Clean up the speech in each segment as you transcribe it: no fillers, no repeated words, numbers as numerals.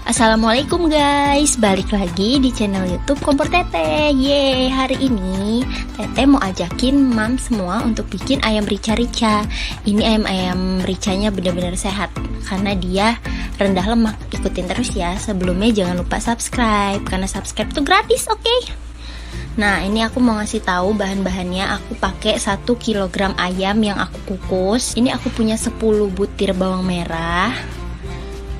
Assalamualaikum guys, balik lagi di channel YouTube Kompor Teteh. Yeay, hari ini Teteh mau ajakin mam semua untuk bikin ayam rica-rica. Ini ayam ricanya benar-benar sehat karena dia rendah lemak. Ikutin terus ya. Sebelumnya jangan lupa subscribe karena subscribe itu gratis, oke? Nah, ini aku mau ngasih tahu bahan-bahannya. Aku pakai 1 kg ayam yang aku kukus. Ini aku punya 10 butir bawang merah.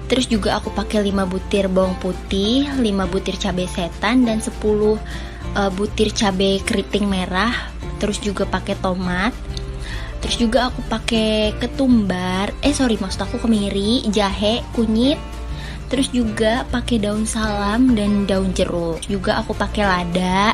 Terus juga aku pakai 5 butir bawang putih, 5 butir cabai setan, dan 10 butir cabai keriting merah. Terus juga pakai tomat. Terus juga aku pakai ketumbar, maksud aku kemiri, jahe, kunyit. Terus juga pakai daun salam dan daun jeruk. Juga aku pakai lada,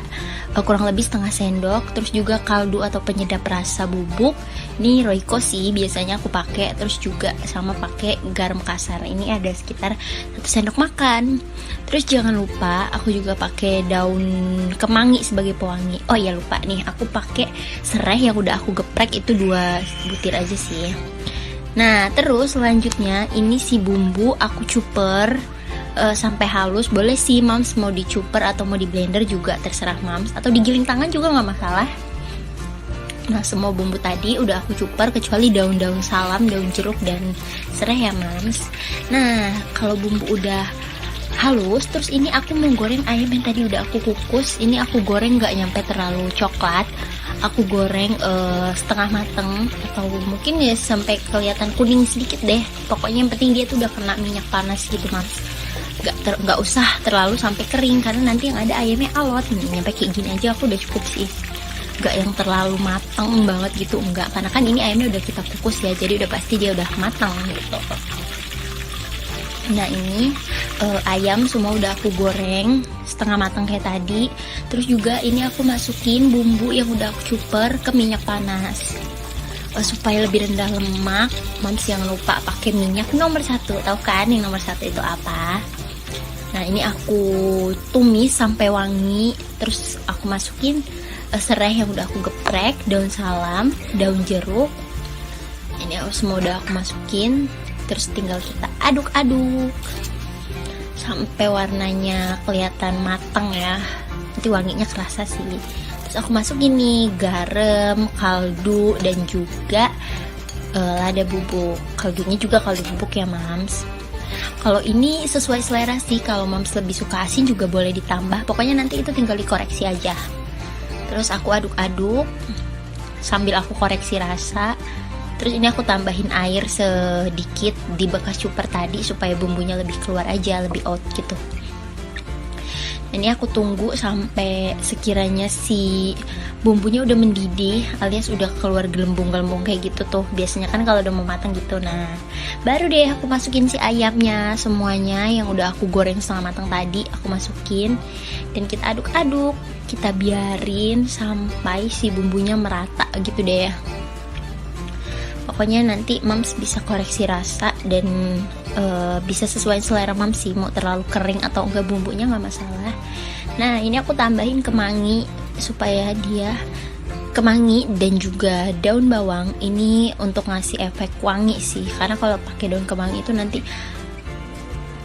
kurang lebih setengah sendok. Terus juga kaldu atau penyedap rasa bubuk. Ini Royco sih biasanya aku pakai. Terus juga sama pakai garam kasar. Ini ada sekitar 1 sendok makan. Terus jangan lupa aku juga pakai daun kemangi sebagai pewangi. Oh ya lupa nih, aku pakai serai yang udah aku geprek itu 2 butir aja sih. Nah, terus selanjutnya ini si bumbu aku cuper sampai halus. Boleh sih mams mau dicuper atau mau di blender juga terserah mams, atau digiling tangan juga nggak masalah. Nah, semua bumbu tadi udah aku cuper kecuali daun-daun salam, daun jeruk, dan serai ya mams. Nah, kalau bumbu udah halus, terus ini aku mau goreng ayam yang tadi udah aku kukus. Ini aku goreng nggak nyampe terlalu coklat. Aku goreng setengah mateng atau mungkin ya sampai kelihatan kuning sedikit deh. Pokoknya yang penting dia tuh udah kena minyak panas gitu mas. Nggak usah terlalu sampai kering karena nanti yang ada ayamnya alot. Nyampe kayak gini aja aku udah cukup sih. Nggak yang terlalu matang banget gitu, enggak. Karena kan ini ayamnya udah kita kukus ya, jadi udah pasti dia udah matang gitu. Nah ini ayam semua udah aku goreng setengah matang kayak tadi. Terus juga ini aku masukin bumbu yang udah aku cuper ke minyak panas supaya lebih rendah lemak. Mams jangan lupa pakai minyak nomor 1. Tahu kan yang nomor 1 itu apa? Nah ini aku tumis sampai wangi. Terus aku masukin serai yang udah aku geprek, daun salam, daun jeruk. Ini semua udah aku masukin. Terus tinggal kita aduk-aduk sampai warnanya kelihatan matang ya. Nanti wanginya kerasa sih. Terus aku masukin nih garam, kaldu, dan juga lada bubuk. Kaldunya juga kaldu bubuk ya mams. Kalau ini sesuai selera sih. Kalau mams lebih suka asin juga boleh ditambah. Pokoknya nanti itu tinggal dikoreksi aja. Terus aku aduk-aduk sambil aku koreksi rasa. Terus ini aku tambahin air sedikit di bekas cuper tadi supaya bumbunya lebih keluar aja, lebih out gitu. Ini aku tunggu sampai sekiranya si bumbunya udah mendidih alias udah keluar gelembung-gelembung kayak gitu tuh. Biasanya kan kalau udah mau matang gitu. Nah, baru deh aku masukin si ayamnya semuanya yang udah aku goreng setengah matang tadi, aku masukin dan kita aduk-aduk. Kita biarin sampai si bumbunya merata gitu deh ya. Pokoknya nanti mams bisa koreksi rasa dan bisa sesuai selera mams sih, mau terlalu kering atau enggak bumbunya nggak masalah. Nah ini aku tambahin kemangi supaya dia kemangi dan juga daun bawang ini untuk ngasih efek wangi sih, karena kalau pakai daun kemangi itu nanti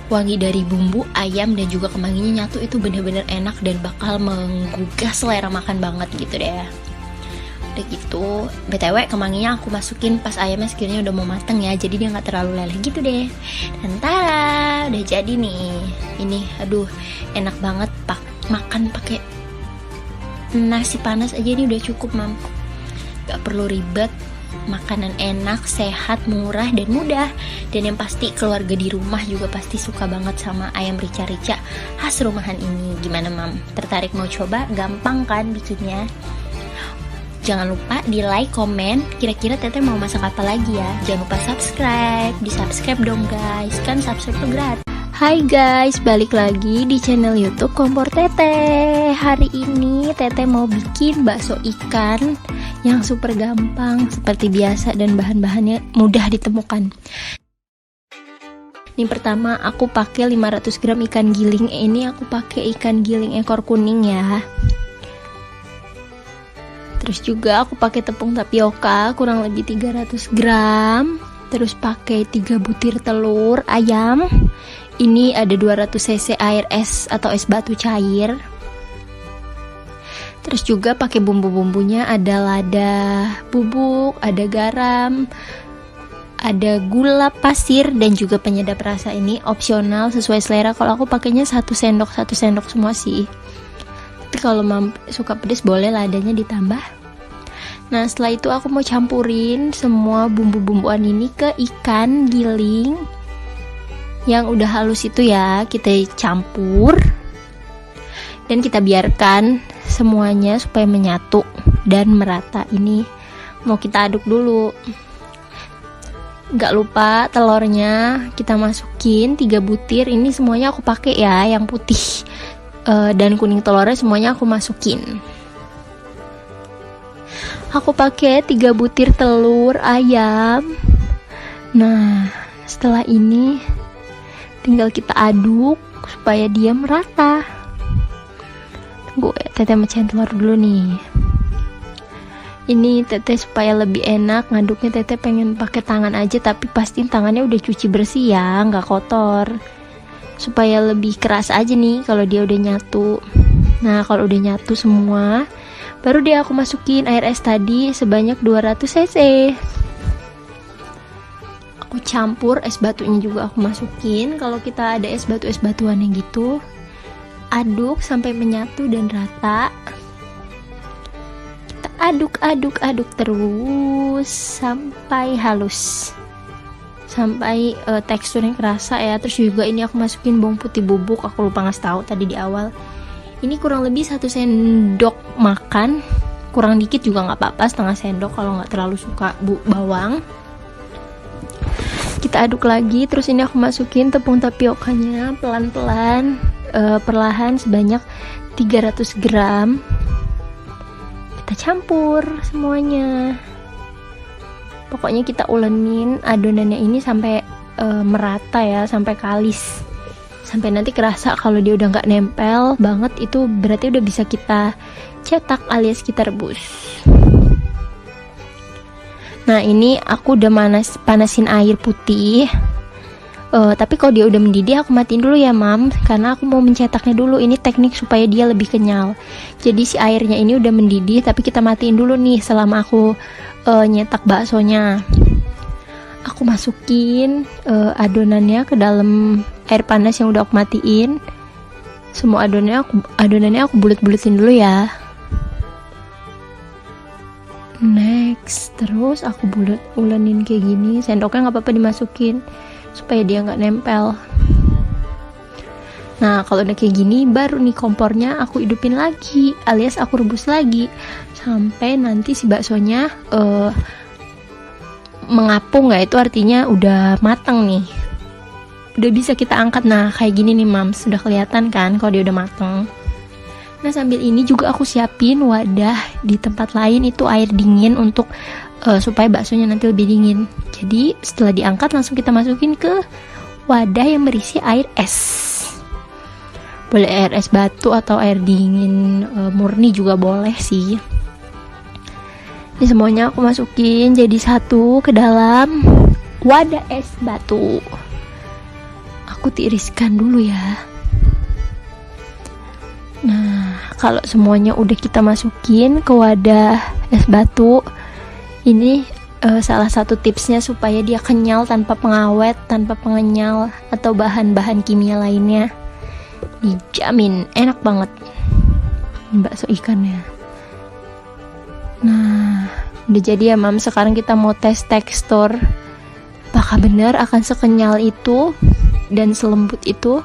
wangi dari bumbu ayam dan juga kemanginya nyatu, itu bener-bener enak dan bakal menggugah selera makan banget gitu deh. Udah gitu, BTW kemanginya aku masukin pas ayamnya sekiranya udah mau mateng ya, jadi dia nggak terlalu leleh gitu deh. Dan tada, udah jadi nih. Ini aduh enak banget makan pakai nasi panas aja ini udah cukup mam. Gak perlu ribet, makanan enak, sehat, murah, dan mudah. Dan yang pasti keluarga di rumah juga pasti suka banget sama ayam rica-rica khas rumahan ini. Gimana mam? Tertarik mau coba? Gampang kan bikinnya? Jangan lupa di like, komen, kira-kira Teteh mau masak apa lagi ya. Jangan lupa subscribe, di subscribe dong guys, kan subscribe tuh gratis. Hai guys, balik lagi di channel YouTube Kompor Teteh. Hari ini Teteh mau bikin bakso ikan yang super gampang seperti biasa dan bahan-bahannya mudah ditemukan. Ini pertama aku pakai 500 gram ikan giling. Ini aku pakai ikan giling ekor kuning ya. Terus juga aku pakai tepung tapioka kurang lebih 300 gram. Terus pakai 3 butir telur ayam. Ini ada 200 cc air es atau es batu cair. Terus juga pakai bumbu-bumbunya, ada lada bubuk, ada garam, ada gula pasir dan juga penyedap rasa. Ini opsional sesuai selera. Kalau aku pakainya 1 sendok semua sih. Tapi kalau suka pedas boleh ladanya ditambah. Nah, setelah itu aku mau campurin semua bumbu-bumbuan ini ke ikan giling yang udah halus itu ya. Kita campur dan kita biarkan semuanya supaya menyatu dan merata. Ini mau kita aduk dulu. Gak lupa telurnya kita masukin 3 butir. Ini semuanya aku pakai ya, yang putih dan kuning telurnya semuanya aku masukin. Aku pakai 3 butir telur ayam. Nah, setelah ini tinggal kita aduk supaya dia merata. Tunggu, Teteh mecahin telur dulu nih. Ini Teteh supaya lebih enak ngaduknya, Teteh pengen pakai tangan aja, tapi pastiin tangannya udah cuci bersih ya, nggak kotor. Supaya lebih keras aja nih kalau dia udah nyatu. Nah, kalau udah nyatu semua, baru deh aku masukin air es tadi sebanyak 200 cc. Aku campur es batunya juga aku masukin. Kalau kita ada es batuan yang gitu, aduk sampai menyatu dan rata. Kita aduk terus sampai halus, sampai teksturnya kerasa ya. Terus juga ini aku masukin bawang putih bubuk, aku lupa ngasih tahu tadi di awal. Ini kurang lebih 1 sendok makan, kurang dikit juga nggak apa-apa, setengah sendok kalau nggak terlalu suka bawang. Kita aduk lagi. Terus ini aku masukin tepung tapiokanya pelan-pelan, perlahan sebanyak 300 gram. Kita campur semuanya. Pokoknya kita ulenin adonannya ini sampai merata ya, sampai kalis, sampai nanti kerasa kalau dia udah nggak nempel banget. Itu berarti udah bisa kita cetak alias kita rebus. Nah, ini aku udah panasin air putih. Tapi kalau dia udah mendidih aku matiin dulu ya Mam, karena aku mau mencetaknya dulu. Ini teknik supaya dia lebih kenyal. Jadi si airnya ini udah mendidih, tapi kita matiin dulu nih selama aku nyetak baksonya. Aku masukin adonannya ke dalam air panas yang udah aku matiin. Semua adonannya aku bulet-buletin dulu ya. Next, terus aku ulenin kayak gini. Sendoknya nggak apa-apa dimasukin supaya dia nggak nempel. Nah, kalau udah kayak gini, baru nih kompornya aku hidupin lagi, alias aku rebus lagi sampai nanti si baksonya mengapung ya. Itu artinya udah matang nih, udah bisa kita angkat. Nah, kayak gini nih Mam, sudah kelihatan kan kalau dia udah matang. Nah, sambil ini juga aku siapin wadah di tempat lain, itu air dingin untuk supaya baksonya nanti lebih dingin. Jadi setelah diangkat langsung kita masukin ke wadah yang berisi air es. Boleh air es batu atau air dingin murni juga boleh sih. Ini semuanya aku masukin jadi satu ke dalam wadah es batu. Aku tiriskan dulu ya. Nah, kalau semuanya udah kita masukin ke wadah es batu, ini salah satu tipsnya supaya dia kenyal tanpa pengawet, tanpa pengenyal atau bahan-bahan kimia lainnya. Dijamin enak banget bakso ikannya. Nah, udah jadi ya Mam. Sekarang kita mau tes tekstur, apakah benar akan sekenyal itu dan selembut itu.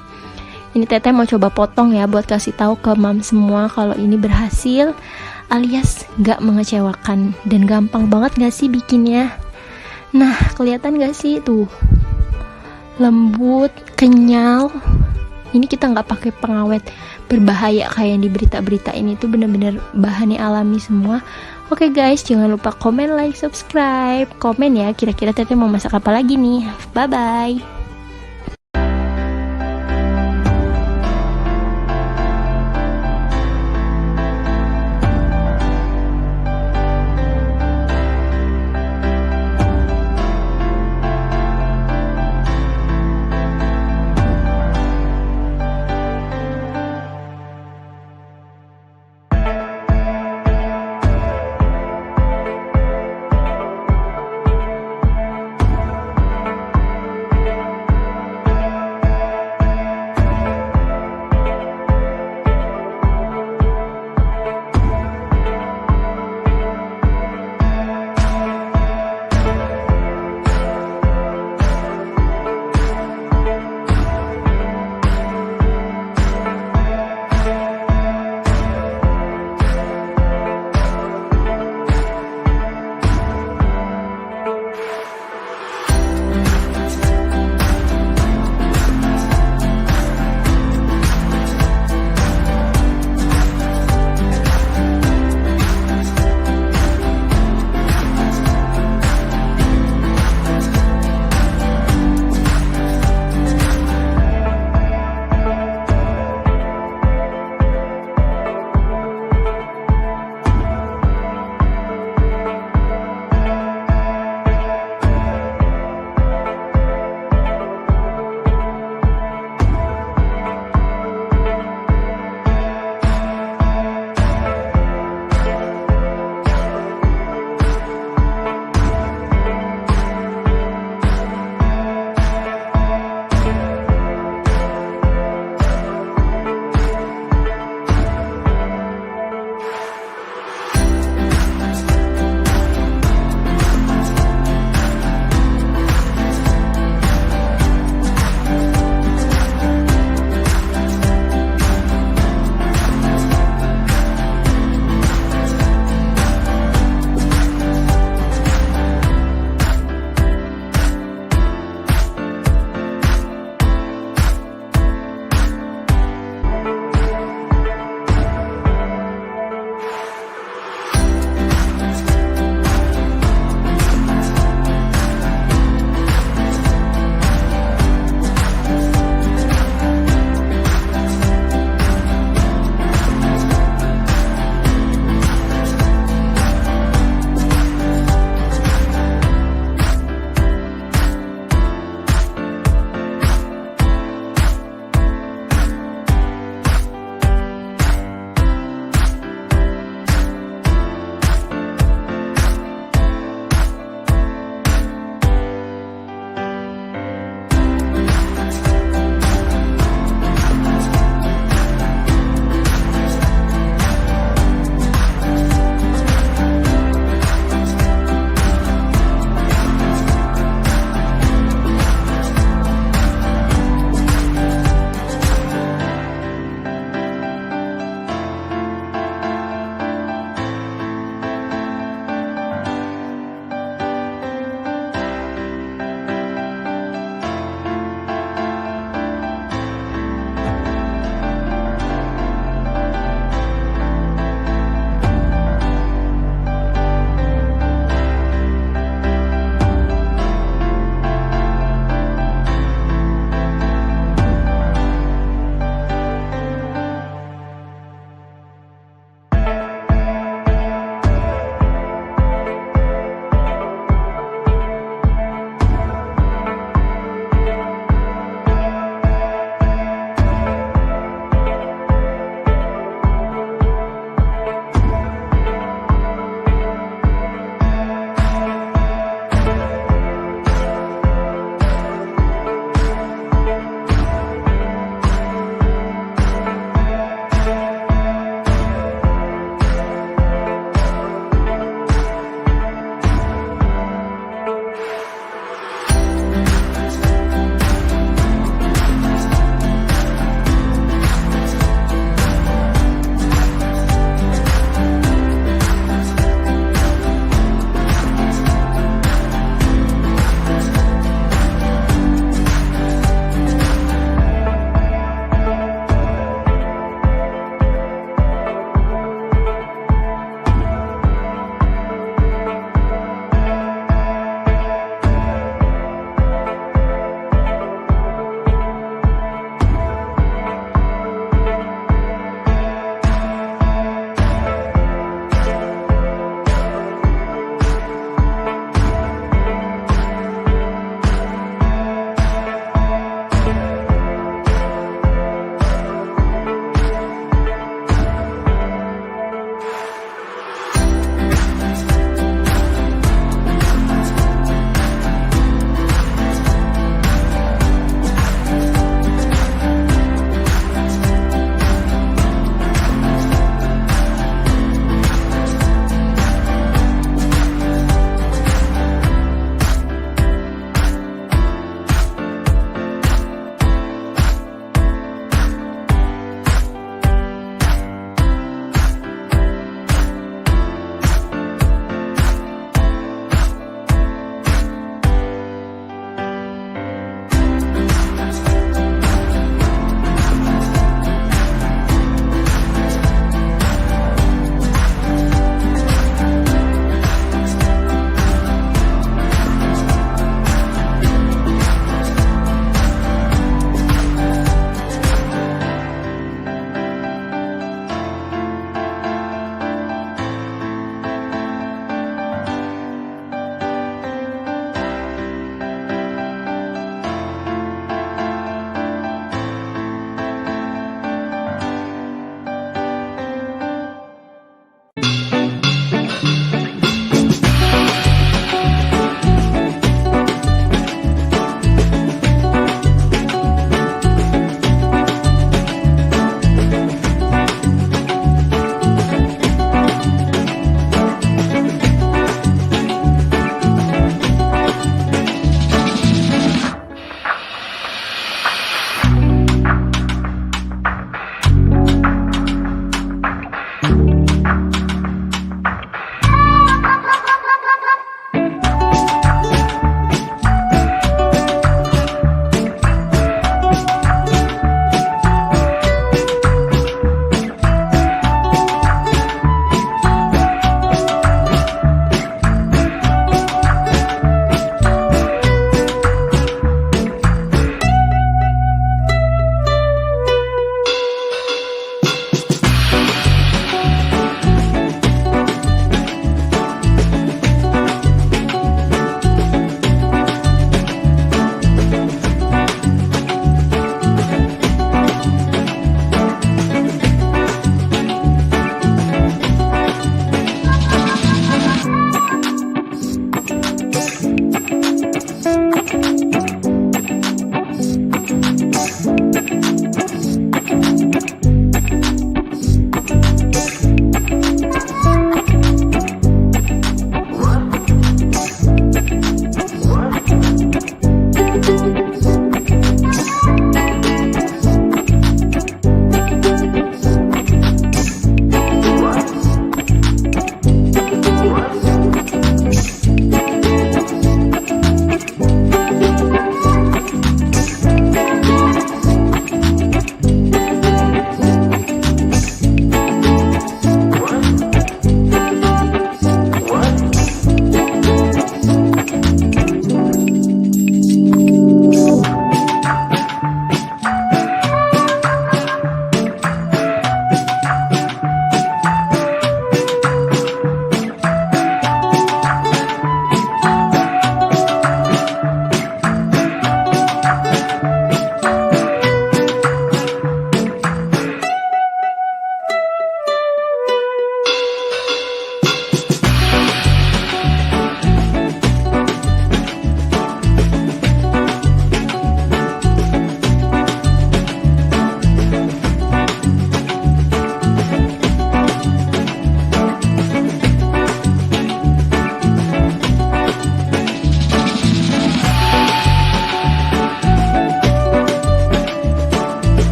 Ini Teteh mau coba potong ya, buat kasih tahu ke Mam semua kalau ini berhasil alias gak mengecewakan. Dan gampang banget gak sih bikinnya? Nah, kelihatan gak sih tuh, lembut, kenyal. Ini kita gak pakai pengawet berbahaya kayak yang di berita-berita ini. Tuh bener-bener bahannya alami semua. Oke guys, jangan lupa komen, like, subscribe. Komen ya, kira-kira Teteh mau masak apa lagi nih. Bye-bye.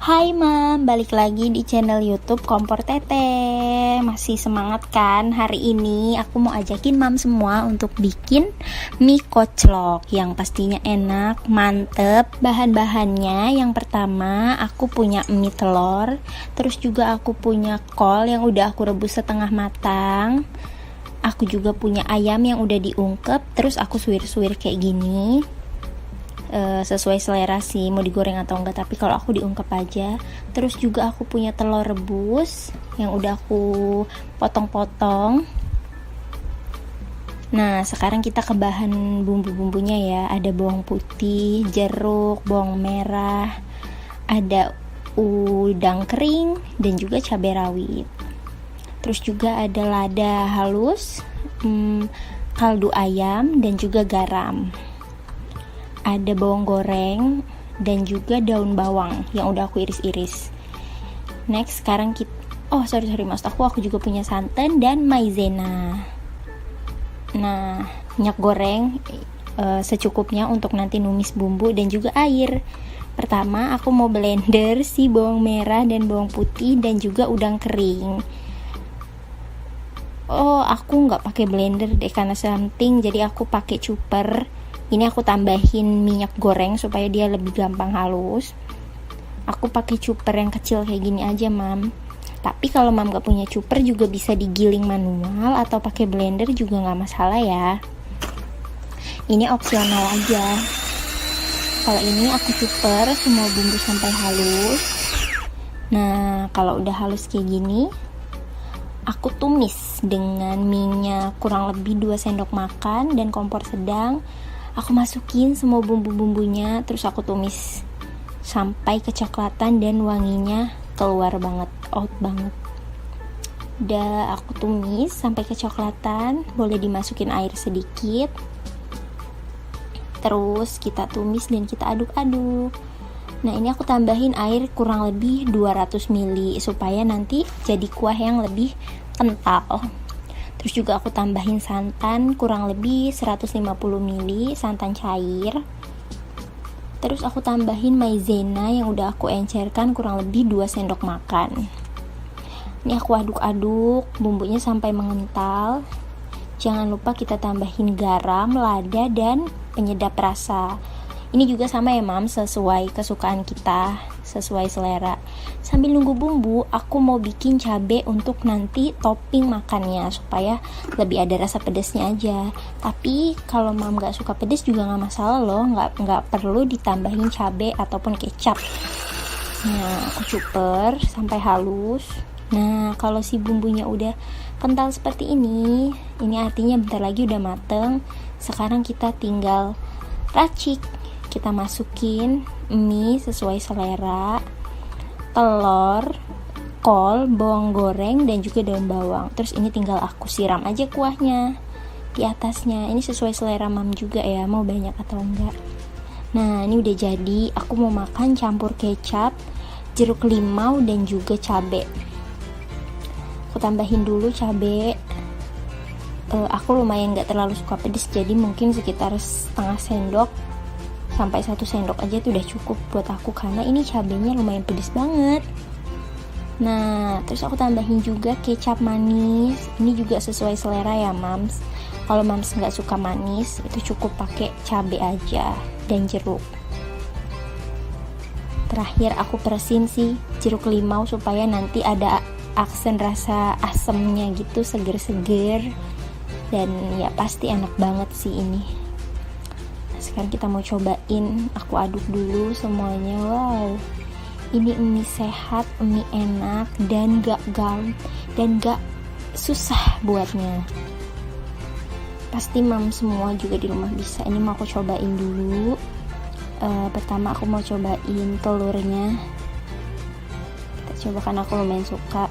Hai Mam, balik lagi di channel YouTube Kompor Teteh. Masih semangat kan? Hari ini aku mau ajakin Mam semua untuk bikin mie koclok yang pastinya enak, mantep. Bahan-bahannya yang pertama aku punya mie telur, terus juga aku punya kol yang udah aku rebus setengah matang. Aku juga punya ayam yang udah diungkep, terus aku suwir-suwir kayak gini. Sesuai selera sih mau digoreng atau enggak, tapi kalau aku diungkep aja. Terus juga aku punya telur rebus yang udah aku potong-potong. Nah sekarang kita ke bahan bumbu-bumbunya ya. Ada bawang putih, jeruk, bawang merah, ada udang kering dan juga cabai rawit. Terus juga ada lada halus, kaldu ayam dan juga garam. Ada bawang goreng dan juga daun bawang yang udah aku iris-iris. Next sekarang kita maksud aku juga punya santan dan maizena. Nah minyak goreng secukupnya untuk nanti numis bumbu dan juga air. Pertama aku mau blender si bawang merah dan bawang putih dan juga udang kering. Aku nggak pakai blender deh karena something, jadi aku pakai chopper. Ini aku tambahin minyak goreng supaya dia lebih gampang halus. Aku pakai chopper yang kecil kayak gini aja Mam. Tapi kalau Mam gak punya chopper juga bisa digiling manual atau pakai blender juga gak masalah ya. Ini opsional aja. Kalau ini aku chopper semua bumbu sampai halus. Nah kalau udah halus kayak gini, aku tumis dengan minyak kurang lebih 2 sendok makan dan kompor sedang. Aku masukin semua bumbu-bumbunya, terus aku tumis sampai kecoklatan dan wanginya keluar banget, out banget. Udah aku tumis sampai kecoklatan, boleh dimasukin air sedikit. Terus kita tumis dan kita aduk-aduk. Nah ini aku tambahin air kurang lebih 200 ml supaya nanti jadi kuah yang lebih kental. Terus juga aku tambahin santan kurang lebih 150 ml santan cair. Terus aku tambahin maizena yang udah aku encerkan kurang lebih 2 sendok makan. Ini aku aduk-aduk bumbunya sampai mengental. Jangan lupa kita tambahin garam, lada, dan penyedap rasa. Ini juga sama ya Mam, sesuai kesukaan kita, sesuai selera. Sambil nunggu bumbu, aku mau bikin cabai untuk nanti topping makannya supaya lebih ada rasa pedasnya aja. Tapi kalau Mam gak suka pedas juga gak masalah loh, gak perlu ditambahin cabai ataupun kecap. Nah aku chopper sampai halus. Nah kalau si bumbunya udah kental seperti ini artinya bentar lagi udah mateng. Sekarang kita tinggal racik. Kita masukin mie sesuai selera, telur, kol, bawang goreng, dan juga daun bawang. Terus ini tinggal aku siram aja kuahnya di atasnya. Ini sesuai selera Mam juga ya, mau banyak atau enggak. Nah ini udah jadi. Aku mau makan campur kecap, jeruk limau, dan juga cabai. Aku tambahin dulu cabai. Aku lumayan gak terlalu suka pedas, jadi mungkin sekitar setengah sendok sampai 1 sendok aja tuh udah cukup buat aku karena ini cabenya lumayan pedes banget. Nah terus aku tambahin juga kecap manis. Ini juga sesuai selera ya Mams. Kalau Mams nggak suka manis itu cukup pakai cabai aja dan jeruk. Terakhir aku peresin sih jeruk limau supaya nanti ada aksen rasa asemnya gitu, seger-seger, dan ya pasti enak banget sih ini. Sekarang kita mau cobain, aku aduk dulu semuanya. Wow, ini mie sehat, mie enak, dan gak gampang dan gak susah buatnya. Pasti Mam semua juga di rumah bisa. Ini mau aku cobain dulu. Pertama aku mau cobain telurnya. Kita coba karena aku lumayan suka.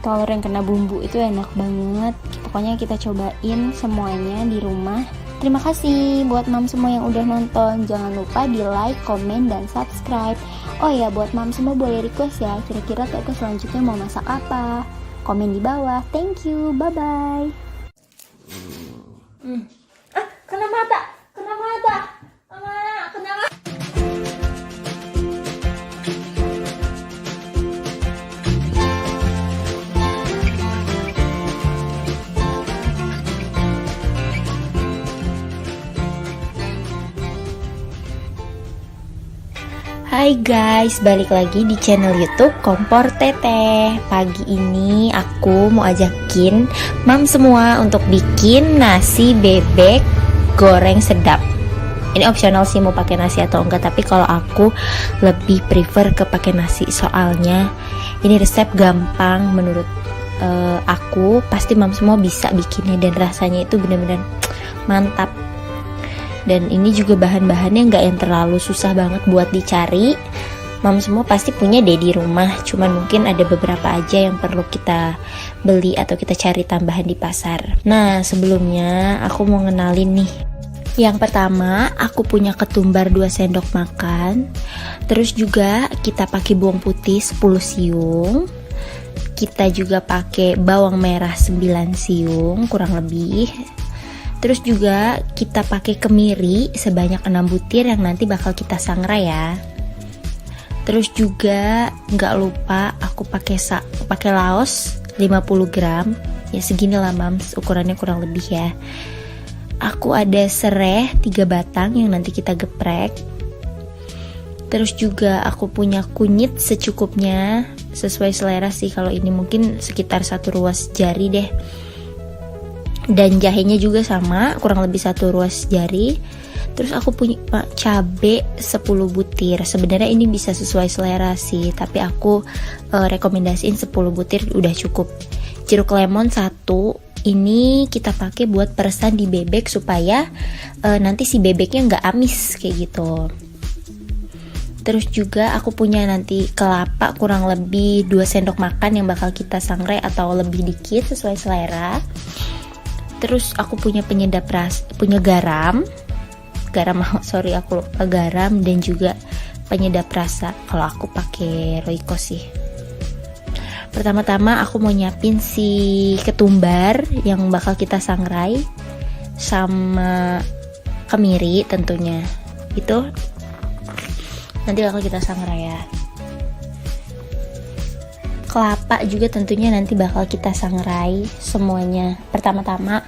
Telur yang kena bumbu itu enak banget. Pokoknya kita cobain semuanya di rumah. Terima kasih buat Mam semua yang udah nonton. Jangan lupa di like, komen, dan subscribe. Oh ya, buat Mam semua boleh request ya, kira-kira Teteh selanjutnya mau masak apa? Komen di bawah. Thank you, bye-bye. Kena mata. Hai guys, balik lagi di channel YouTube Kompor Teteh. Pagi ini aku mau ajakin mam semua untuk bikin nasi bebek goreng sedap. Ini optional sih mau pakai nasi atau enggak, tapi kalau aku lebih prefer ke pakai nasi, soalnya ini resep gampang menurut aku. Pasti mam semua bisa bikinnya dan rasanya itu benar-benar mantap. Dan ini juga bahan-bahannya nggak yang terlalu susah banget buat dicari. Mam semua pasti punya deh di rumah, cuman mungkin ada beberapa aja yang perlu kita beli atau kita cari tambahan di pasar. Nah, sebelumnya aku mau ngenalin nih. Yang pertama, aku punya ketumbar 2 sendok makan. Terus juga kita pakai bawang putih 10 siung. Kita juga pakai bawang merah 9 siung kurang lebih. Terus juga kita pakai kemiri sebanyak 6 butir yang nanti bakal kita sangrai ya. Terus juga nggak lupa aku pakai laos 50 gram. Ya segini lah mams, ukurannya kurang lebih ya. Aku ada serai 3 batang yang nanti kita geprek. Terus juga aku punya kunyit secukupnya, sesuai selera sih. Kalau ini mungkin sekitar 1 ruas jari deh. Dan jahenya juga sama, kurang lebih 1 ruas jari. Terus aku punya cabe 10 butir. Sebenarnya ini bisa sesuai selera sih, tapi aku rekomendasiin 10 butir udah cukup. Jeruk lemon 1. Ini kita pakai buat peresan di bebek supaya nanti si bebeknya nggak amis kayak gitu. Terus juga aku punya nanti kelapa kurang lebih 2 sendok makan yang bakal kita sangrai atau lebih dikit sesuai selera. Terus aku punya penyedap rasa, punya garam, aku lupa garam, dan juga penyedap rasa. Kalau aku pakai Royco sih. Pertama-tama aku mau nyiapin si ketumbar yang bakal kita sangrai sama kemiri tentunya. Itu nanti bakal kita sangrai ya. Kelapa juga tentunya nanti bakal kita sangrai semuanya. Pertama-tama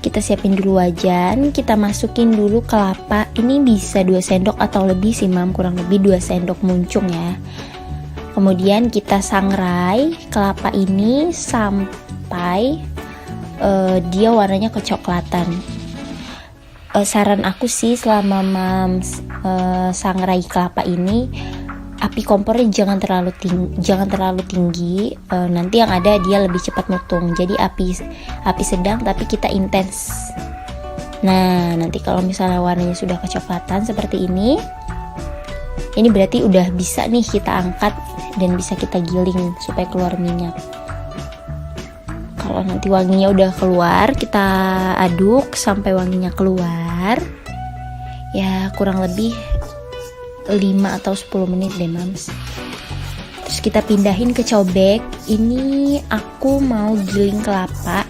kita siapin dulu wajan, kita masukin dulu kelapa. Ini bisa 2 sendok atau lebih sih mam, kurang lebih 2 sendok muncung ya. Kemudian kita sangrai kelapa ini sampai dia warnanya kecoklatan. Saran aku sih selama mam sangrai kelapa ini, api kompornya jangan terlalu tinggi, nanti yang ada dia lebih cepat mutung. Jadi api sedang tapi kita intens. Nah, nanti kalau misalnya warnanya sudah kecoklatan seperti ini berarti udah bisa nih kita angkat dan bisa kita giling supaya keluar minyak. Kalau nanti wanginya udah keluar, kita aduk sampai wanginya keluar. Ya kurang lebih 5 atau 10 menit deh mams. Terus kita pindahin ke cobek. Ini aku mau giling kelapa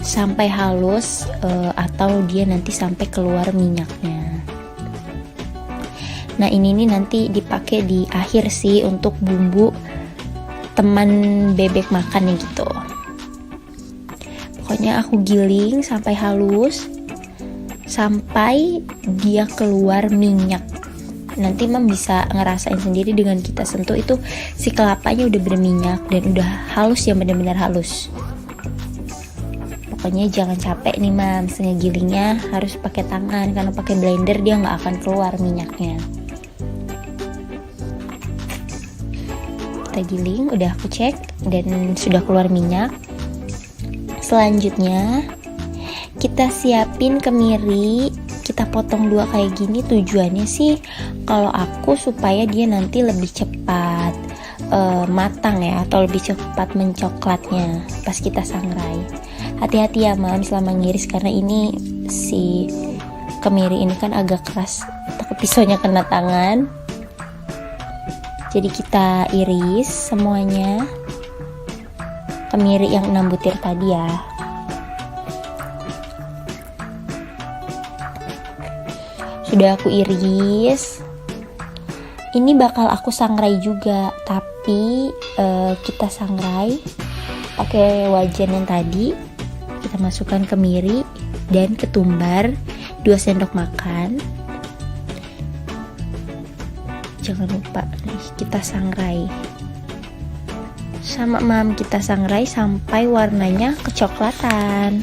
sampai halus atau dia nanti sampai keluar minyaknya. Nah ini nih nanti dipakai di akhir sih untuk bumbu teman bebek makan gitu. Pokoknya aku giling sampai halus, sampai dia keluar minyak. Nanti mam bisa ngerasain sendiri dengan kita sentuh itu si kelapanya udah berminyak dan udah halus, yang benar-benar halus. Pokoknya jangan capek nih mam, ngegilingnya harus pakai tangan, karena pakai blender dia nggak akan keluar minyaknya. Kita giling, udah aku cek dan sudah keluar minyak. Selanjutnya kita siapin kemiri. Kita potong 2 kayak gini, tujuannya sih kalau aku supaya dia nanti lebih cepat matang ya, atau lebih cepat mencoklatnya pas kita sangrai. Hati-hati ya mam selama ngiris, karena ini si kemiri ini kan agak keras, takut pisaunya kena tangan. Jadi kita iris semuanya kemiri yang 6 butir tadi ya. Sudah aku iris. Ini bakal aku sangrai juga, tapi kita sangrai pakai wajan yang tadi. Kita masukkan kemiri dan ketumbar 2 sendok makan. jangan lupa nih kita sangrai sama mam, kita sangrai sampai warnanya kecoklatan.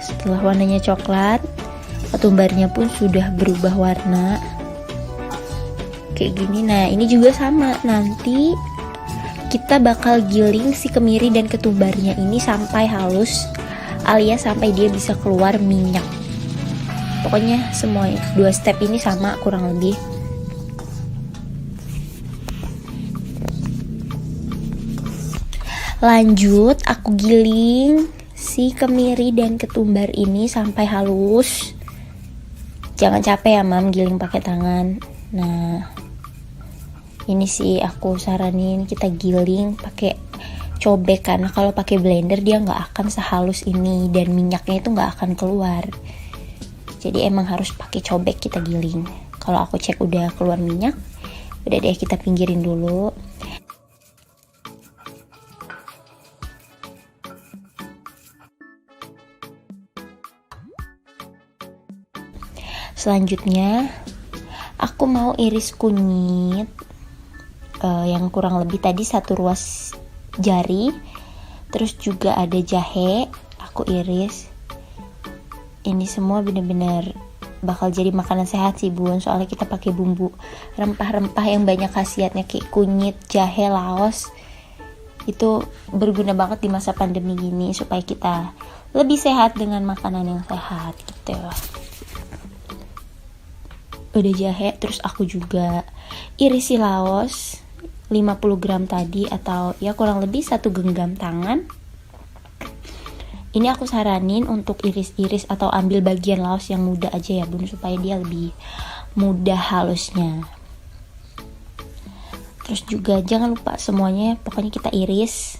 Setelah warnanya coklat, ketumbarnya pun sudah berubah warna kayak gini. Nah ini juga sama, nanti kita bakal giling si kemiri dan ketumbarnya ini sampai halus, alias sampai dia bisa keluar minyak. Pokoknya semua 2 step ini sama kurang lebih. Lanjut aku giling si kemiri dan ketumbar ini sampai halus. Jangan capek ya mam, giling pakai tangan. Nah ini sih aku saranin kita giling pakai cobek, karena kalau pakai blender dia nggak akan sehalus ini dan minyaknya itu nggak akan keluar. Jadi emang harus pakai cobek kita giling. Kalau aku cek udah keluar minyak, udah deh kita pinggirin dulu. Selanjutnya aku mau iris kunyit yang kurang lebih tadi 1 ruas jari, terus juga ada jahe aku iris. Ini semua bener-bener bakal jadi makanan sehat sih bun, soalnya kita pakai bumbu rempah-rempah yang banyak khasiatnya kayak kunyit, jahe, laos. Itu berguna banget di masa pandemi gini supaya kita lebih sehat dengan makanan yang sehat gitu. Udah jahe, terus aku juga irisi laos 50 gram tadi, atau ya kurang lebih 1 genggam tangan. Ini aku saranin untuk iris-iris atau ambil bagian laos yang muda aja ya bun, supaya dia lebih mudah halusnya. Terus juga jangan lupa semuanya pokoknya kita iris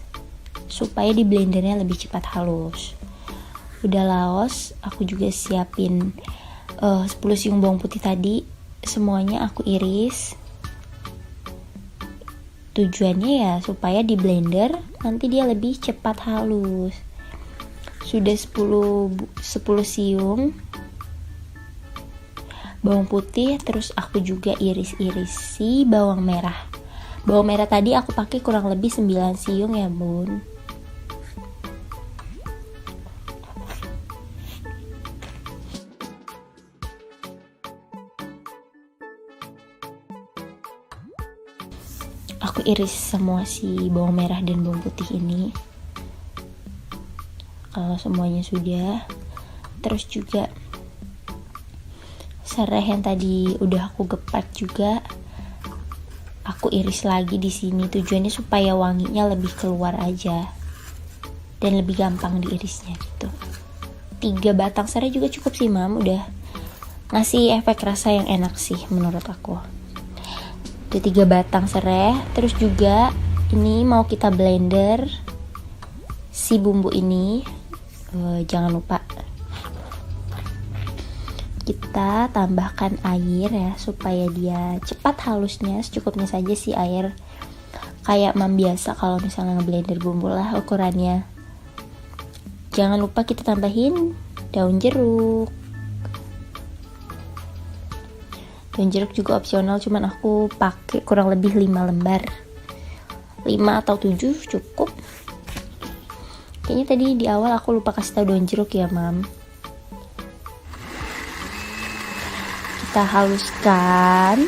supaya di blendernya lebih cepat halus. Udah laos, aku juga siapin 10 siung bawang putih tadi, semuanya aku iris. Tujuannya ya supaya di blender nanti dia lebih cepat halus. Sudah 10 siung bawang putih, terus aku juga iris-iris si bawang merah. Bawang merah tadi aku pakai kurang lebih 9 siung ya bun. Aku iris semua si bawang merah dan bawang putih ini. Kalau semuanya sudah, terus juga serai yang tadi udah aku geprek juga aku iris lagi di sini. Tujuannya supaya wanginya lebih keluar aja dan lebih gampang diirisnya gitu. 3 batang serai juga cukup sih mam, udah ngasih efek rasa yang enak sih menurut aku. Ada 3 batang serai, terus juga ini mau kita blender si bumbu ini. Jangan lupa kita tambahkan air ya supaya dia cepat halusnya. Secukupnya saja sih air, kayak mam biasa kalau misalnya ngeblender bumbu lah ukurannya. Jangan lupa kita tambahin daun jeruk. Daun jeruk juga opsional, cuman aku pakai kurang lebih 5 lembar, 5 atau 7 cukup. Kayaknya tadi di awal aku lupa kasih tahu daun jeruk ya mam. Kita haluskan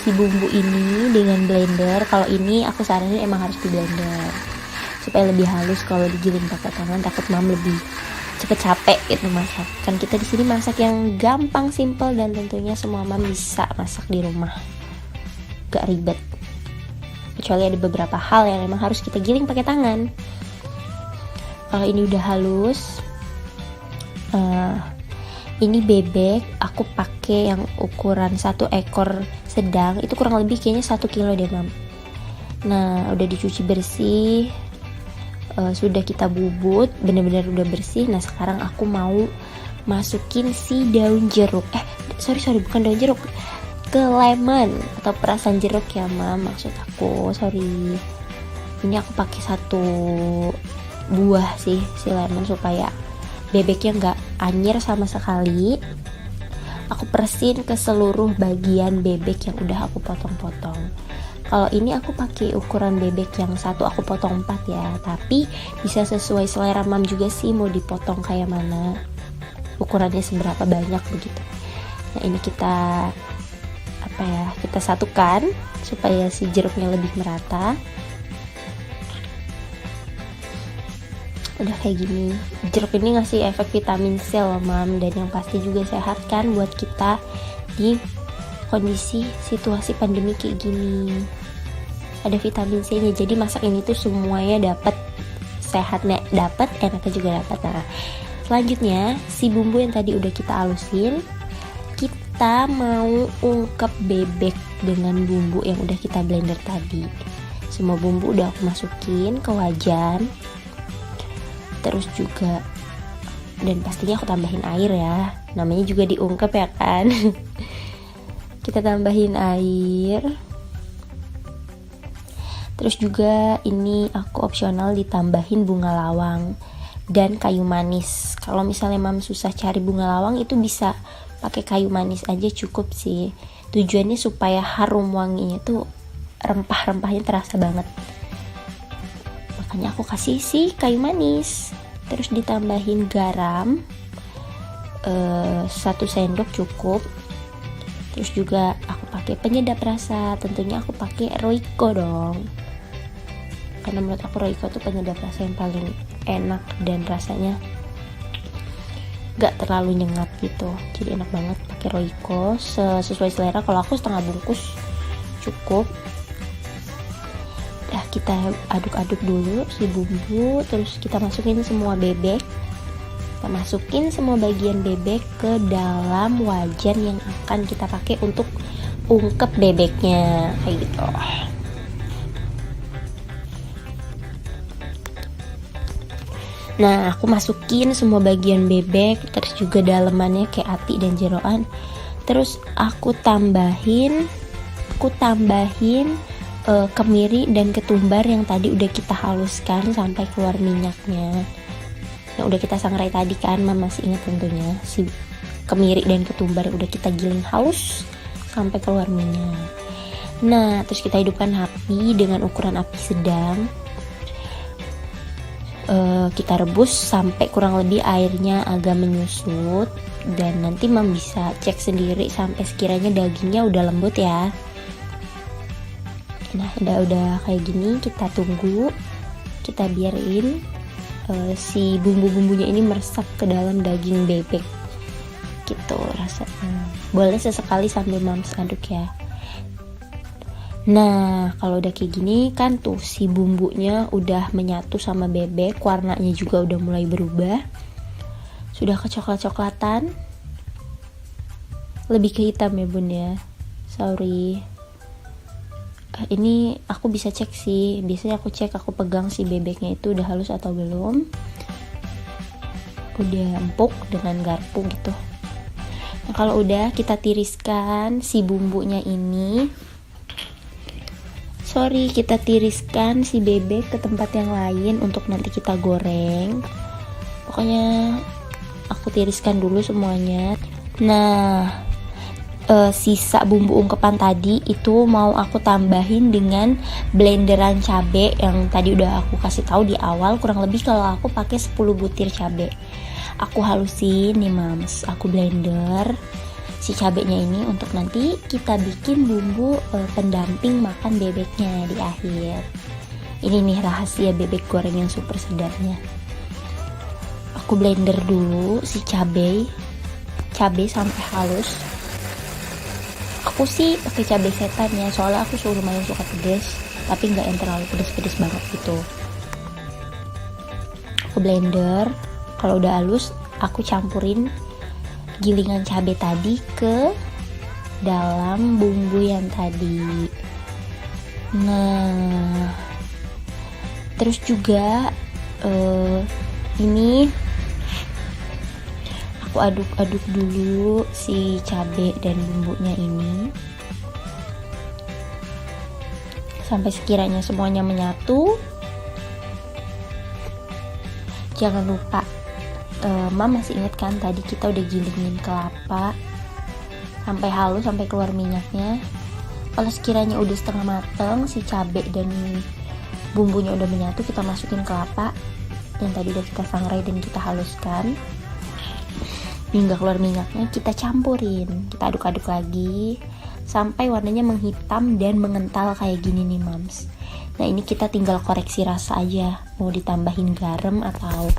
si bumbu ini dengan blender. Kalau ini aku saranin emang harus di blender supaya lebih halus. Kalau digiling pakai tangan takut mam lebih cepet capek gitu masak. Kan kita di sini masak yang gampang, simple, dan tentunya semua mam bisa masak di rumah, gak ribet. Kecuali ada beberapa hal yang emang harus kita giling pakai tangan. Kalau ini udah halus, ini bebek aku pakai yang ukuran 1 ekor sedang, itu kurang lebih kayaknya 1 kilo deh mam. Nah udah dicuci bersih, sudah kita bubut, bener-bener udah bersih. Nah sekarang aku mau masukin si daun jeruk, sorry bukan daun jeruk, ke lemon atau perasan jeruk ya mam, maksud aku, sorry. Ini aku pakai 1 buah sih si lemon supaya bebeknya nggak anyir sama sekali. aku persin ke seluruh bagian bebek yang udah aku potong-potong. Kalau ini aku pakai ukuran bebek yang satu aku potong 4 ya, tapi bisa sesuai selera mam juga sih, mau dipotong kayak mana, ukurannya seberapa banyak begitu. Nah ini kita kita satukan supaya si jeruknya lebih merata. Udah kayak gini, jeruk ini ngasih efek vitamin C loh mam, dan yang pasti juga sehat kan buat kita di kondisi situasi pandemi kayak gini. Ada vitamin C nya, jadi masak ini tuh semuanya dapat, sehatnya dapat, enaknya juga dapat. Nah selanjutnya si bumbu yang tadi udah kita halusin, kita mau ungkep bebek dengan bumbu yang udah kita blender tadi. Semua bumbu udah aku masukin ke wajan, terus juga, dan pastinya aku tambahin air ya, namanya juga diungkep ya kan. Kita tambahin air. Terus juga ini aku opsional ditambahin bunga lawang dan kayu manis. Kalau misalnya mam susah cari bunga lawang, itu bisa pakai kayu manis aja cukup sih. Tujuannya supaya harum wanginya tuh, rempah-rempahnya terasa banget. Makanya aku kasih sih kayu manis. Terus ditambahin garam 1 sendok cukup. Terus juga aku pakai penyedap rasa, tentunya aku pakai Royco dong, karena menurut aku Royco tuh penyedap rasa yang paling enak dan rasanya gak terlalu nyengat gitu, jadi enak banget pakai Royco sesuai selera. Kalau aku setengah bungkus cukup. Nah kita aduk-aduk dulu si bumbu, terus kita masukin semua bebek. Kita masukin semua bagian bebek ke dalam wajan yang akan kita pakai untuk ungkep bebeknya, kayak gitu. Nah aku masukin semua bagian bebek, terus juga dalemannya kayak hati dan jeroan. Terus aku tambahin kemiri dan ketumbar yang tadi udah kita haluskan sampai keluar minyaknya, yang udah kita sangrai tadi kan, mam masih ingat tentunya. Si kemiri dan ketumbar udah kita giling halus sampai keluar minyak. Nah terus kita hidupkan api dengan ukuran api sedang. Kita rebus sampai kurang lebih airnya agak menyusut, dan nanti mam bisa cek sendiri sampai sekiranya dagingnya udah lembut ya. Nah udah kayak gini, kita tunggu, kita biarin si bumbu-bumbunya ini meresap ke dalam daging bebek gitu rasanya. Boleh sesekali sambil mams aduk ya. Nah kalau udah kayak gini kan tuh si bumbunya udah menyatu sama bebek, warnanya juga udah mulai berubah, sudah kecoklat-coklatan, lebih ke hitam ya bun ya, sorry. Ini aku bisa cek sih, biasanya aku cek, aku pegang si bebeknya itu udah halus atau belum, udah empuk dengan garpu gitu. Nah kalau udah, kita tiriskan si bumbunya ini, kita tiriskan si bebek ke tempat yang lain untuk nanti kita goreng. Pokoknya aku tiriskan dulu semuanya. Nah sisa bumbu ungkepan tadi itu mau aku tambahin dengan blenderan cabe yang tadi udah aku kasih tahu di awal. Kurang lebih kalau aku pakai 10 butir cabe, aku halusin nih mams, aku blender si cabenya ini untuk nanti kita bikin bumbu pendamping makan bebeknya di akhir. Ini nih rahasia bebek goreng yang super sedapnya. Aku blender dulu si cabe sampai halus. Aku sih pakai cabai setan ya, soalnya aku lumayan suka pedas, tapi nggak yang terlalu pedas-pedas banget gitu. Aku blender, kalau udah halus aku campurin gilingan cabai tadi ke dalam bumbu yang tadi. Nah terus juga ini aku aduk-aduk dulu si cabai dan bumbunya ini sampai sekiranya semuanya menyatu. Jangan lupa, mam masih ingat kan tadi kita udah gilingin kelapa sampai halus, sampai keluar minyaknya. Kalau sekiranya udah setengah mateng, si cabai dan bumbunya udah menyatu, kita masukin kelapa yang tadi udah kita sangrai dan kita haluskan hingga keluar minyaknya. Kita campurin, kita aduk-aduk lagi sampai warnanya menghitam dan mengental kayak gini nih mams. Nah ini kita tinggal koreksi rasa aja, mau ditambahin garam atau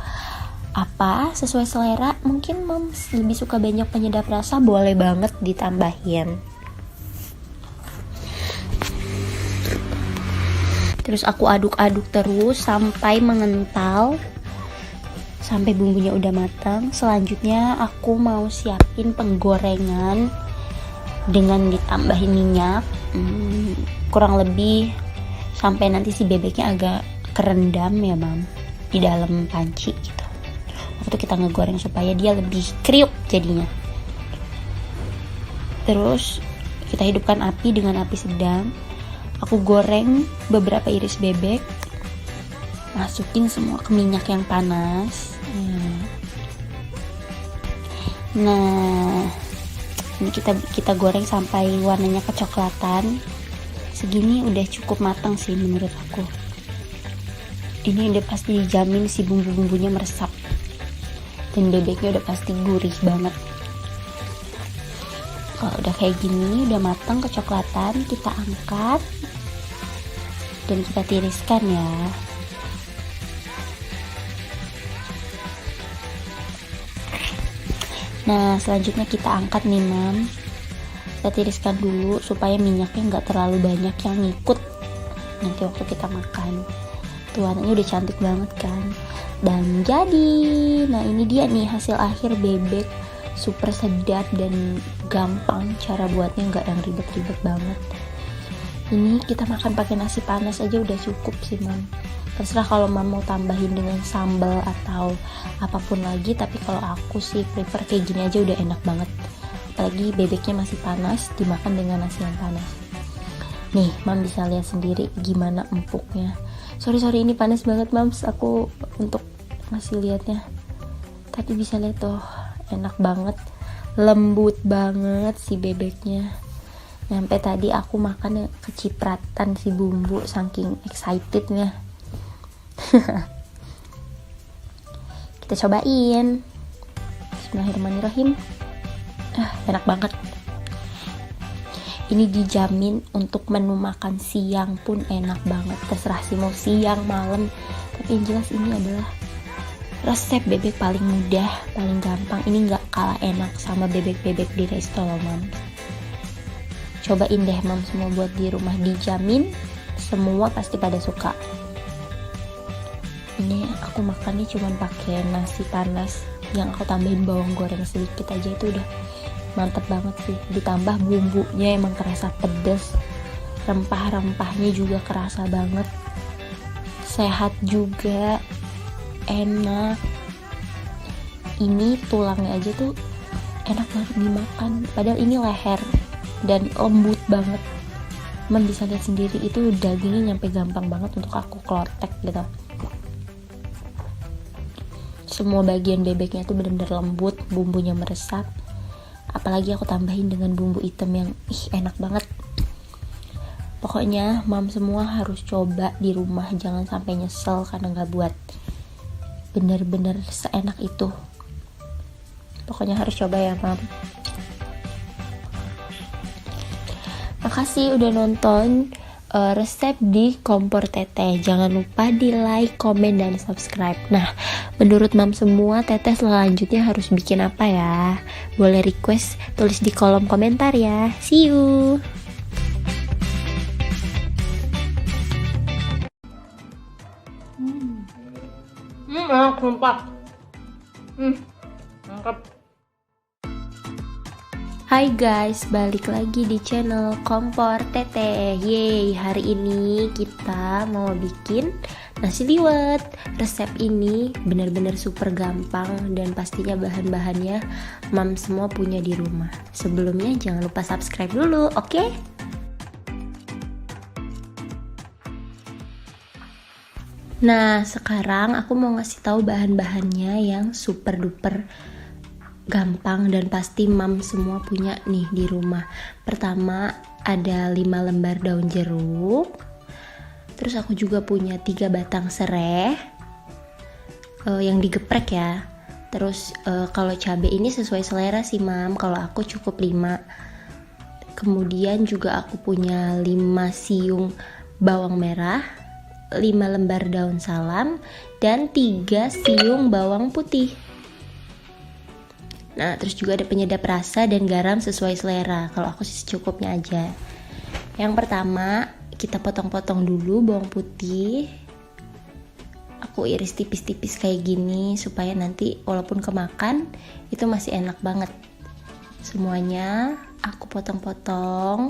apa sesuai selera. Mungkin mams lebih suka banyak penyedap rasa, boleh banget ditambahin. Terus aku aduk-aduk terus sampai mengental, sampai bumbunya udah matang. Selanjutnya aku mau siapin penggorengan dengan ditambahin minyak, kurang lebih sampai nanti si bebeknya agak kerendam ya mam di dalam panci gitu. Waktu kita ngegoreng supaya dia lebih kriuk jadinya. Terus kita hidupkan api dengan api sedang. Aku goreng beberapa iris bebek, masukin semua ke minyak yang panas. Nah, ini kita goreng sampai warnanya kecoklatan. Segini udah cukup matang sih menurut aku. Ini udah pasti dijamin si bumbu-bumbunya meresap dan bebeknya udah pasti gurih banget. Kalau udah kayak gini, udah matang kecoklatan, kita angkat dan kita tiriskan ya. Nah selanjutnya kita angkat nih mam, kita tiriskan dulu supaya minyaknya nggak terlalu banyak yang ngikut nanti waktu kita makan. Tuh warnanya udah cantik banget kan, dan jadi. Nah ini dia nih hasil akhir bebek, super sedap dan gampang cara buatnya, nggak yang ribet-ribet banget. Ini kita makan pakai nasi panas aja udah cukup sih mam. Terserah kalau mam mau tambahin dengan sambal atau apapun lagi, tapi kalau aku sih prefer kayak gini aja udah enak banget. Apalagi bebeknya masih panas, dimakan dengan nasi yang panas. Nih mam bisa lihat sendiri gimana empuknya. Sorry ini panas banget mams aku untuk ngasih lihatnya, tapi bisa lihat tuh enak banget, lembut banget si bebeknya. Sampai tadi aku makan kecipratan si bumbu saking excitednya. Kita cobain. Bismillahirrahmanirrahim. Enak banget. Ini dijamin untuk menu makan siang pun enak banget. Terserah sih mau siang, malam. Tapi yang jelas ini adalah resep bebek paling mudah, paling gampang. Ini gak kalah enak sama bebek-bebek di resto loh mam. Cobain deh mam semua buat di rumah, dijamin semua pasti pada suka. Ini aku makannya cuman pakai nasi panas yang aku tambahin bawang goreng sedikit aja, itu udah mantep banget sih. Ditambah bumbunya emang kerasa pedas, rempah-rempahnya juga kerasa banget, sehat juga, enak. Ini tulangnya aja tuh enak banget dimakan, padahal ini leher dan lembut banget. Man bisa lihat sendiri itu dagingnya nyampe gampang banget untuk aku klotek gitu. Semua bagian bebeknya tuh benar-benar lembut, bumbunya meresap. Apalagi aku tambahin dengan bumbu hitam yang enak banget. Pokoknya mam semua harus coba di rumah, jangan sampai nyesel karena gak buat. Bener-bener seenak itu. Pokoknya harus coba ya mam. Makasih udah nonton resep di kompor teteh. Jangan lupa di like, komen, dan subscribe. Nah, menurut mam semua teteh selanjutnya harus bikin apa ya? Boleh request, tulis di kolom komentar ya. See you. Enak sumpah. Mantap. Hai guys, balik lagi di channel Kompor Teteh. Yeay, hari ini kita mau bikin nasi liwet. Resep ini benar-benar super gampang dan pastinya bahan-bahannya mam semua punya di rumah. Sebelumnya jangan lupa subscribe dulu, oke? Nah, sekarang aku mau ngasih tahu bahan-bahannya yang super duper gampang dan pasti mam semua punya nih di rumah. Pertama ada 5 lembar daun jeruk. Terus aku juga punya 3 batang serai yang digeprek ya. Terus kalau cabai ini sesuai selera sih mam, kalau aku cukup 5. Kemudian juga aku punya 5 siung bawang merah, 5 lembar daun salam, dan 3 siung bawang putih. Nah, terus juga ada penyedap rasa dan garam sesuai selera. Kalau aku sih secukupnya aja. Yang pertama, kita potong-potong dulu bawang putih. Aku iris tipis-tipis kayak gini supaya nanti walaupun kemakan itu masih enak banget. Semuanya aku potong-potong.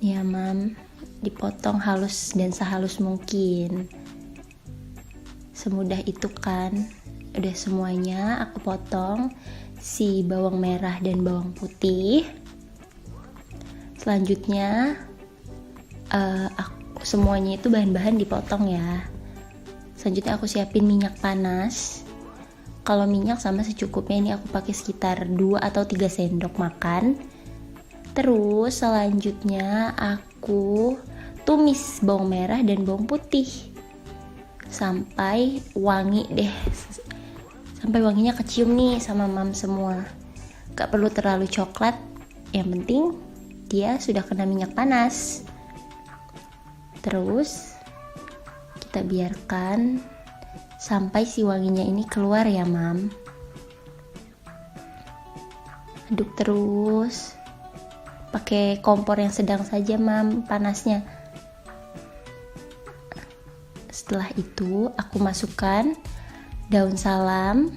Ya, mam, dipotong halus dan sehalus mungkin. Semudah itu kan. Udah semuanya aku potong, si bawang merah dan bawang putih. Selanjutnya semuanya itu bahan-bahan dipotong ya. Selanjutnya aku siapin minyak panas. Kalau minyak sama secukupnya, ini aku pakai sekitar 2 atau 3 sendok makan. Terus selanjutnya aku tumis bawang merah dan bawang putih sampai wangi deh. Sampai wanginya kecium nih sama mam semua. Gak perlu terlalu coklat, yang penting dia sudah kena minyak panas. Terus kita biarkan sampai si wanginya ini keluar ya mam. Aduk terus. Pakai kompor yang sedang saja mam panasnya. Setelah itu aku masukkan daun salam,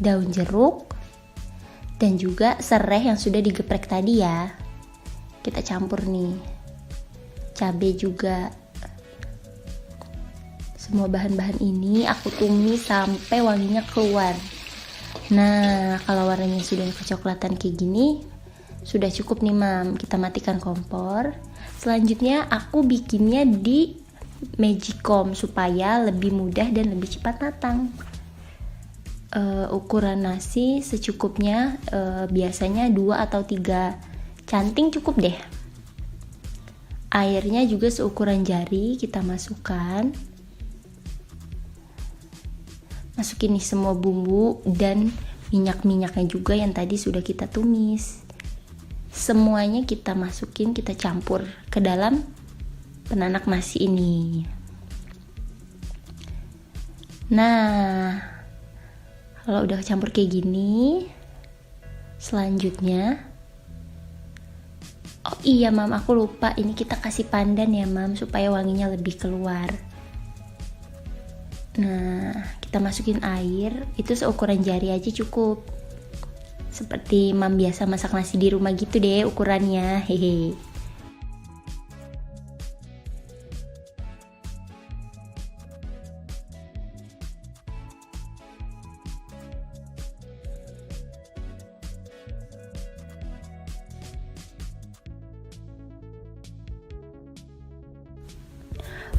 daun jeruk, dan juga serai yang sudah digeprek tadi ya. Kita campur nih. Cabai juga. Semua bahan-bahan ini aku tumis sampai wanginya keluar. Nah, kalau warnanya sudah kecoklatan kayak gini, sudah cukup nih mam. Kita matikan kompor. Selanjutnya aku bikinnya di Magicom supaya lebih mudah dan lebih cepat matang. Ukuran nasi secukupnya, biasanya 2 atau 3 canting cukup deh. Airnya juga seukuran jari kita masukkan. Masukin nih semua bumbu dan minyak-minyaknya juga yang tadi sudah kita tumis. Semuanya kita masukin, kita campur ke dalam penanak nasi ini. Nah, kalau udah campur kayak gini, selanjutnya, oh iya mam, aku lupa, ini kita kasih pandan ya mam, supaya wanginya lebih keluar. Nah, kita masukin air, itu seukuran jari aja cukup. Seperti mam biasa masak nasi di rumah gitu deh ukurannya, hehe.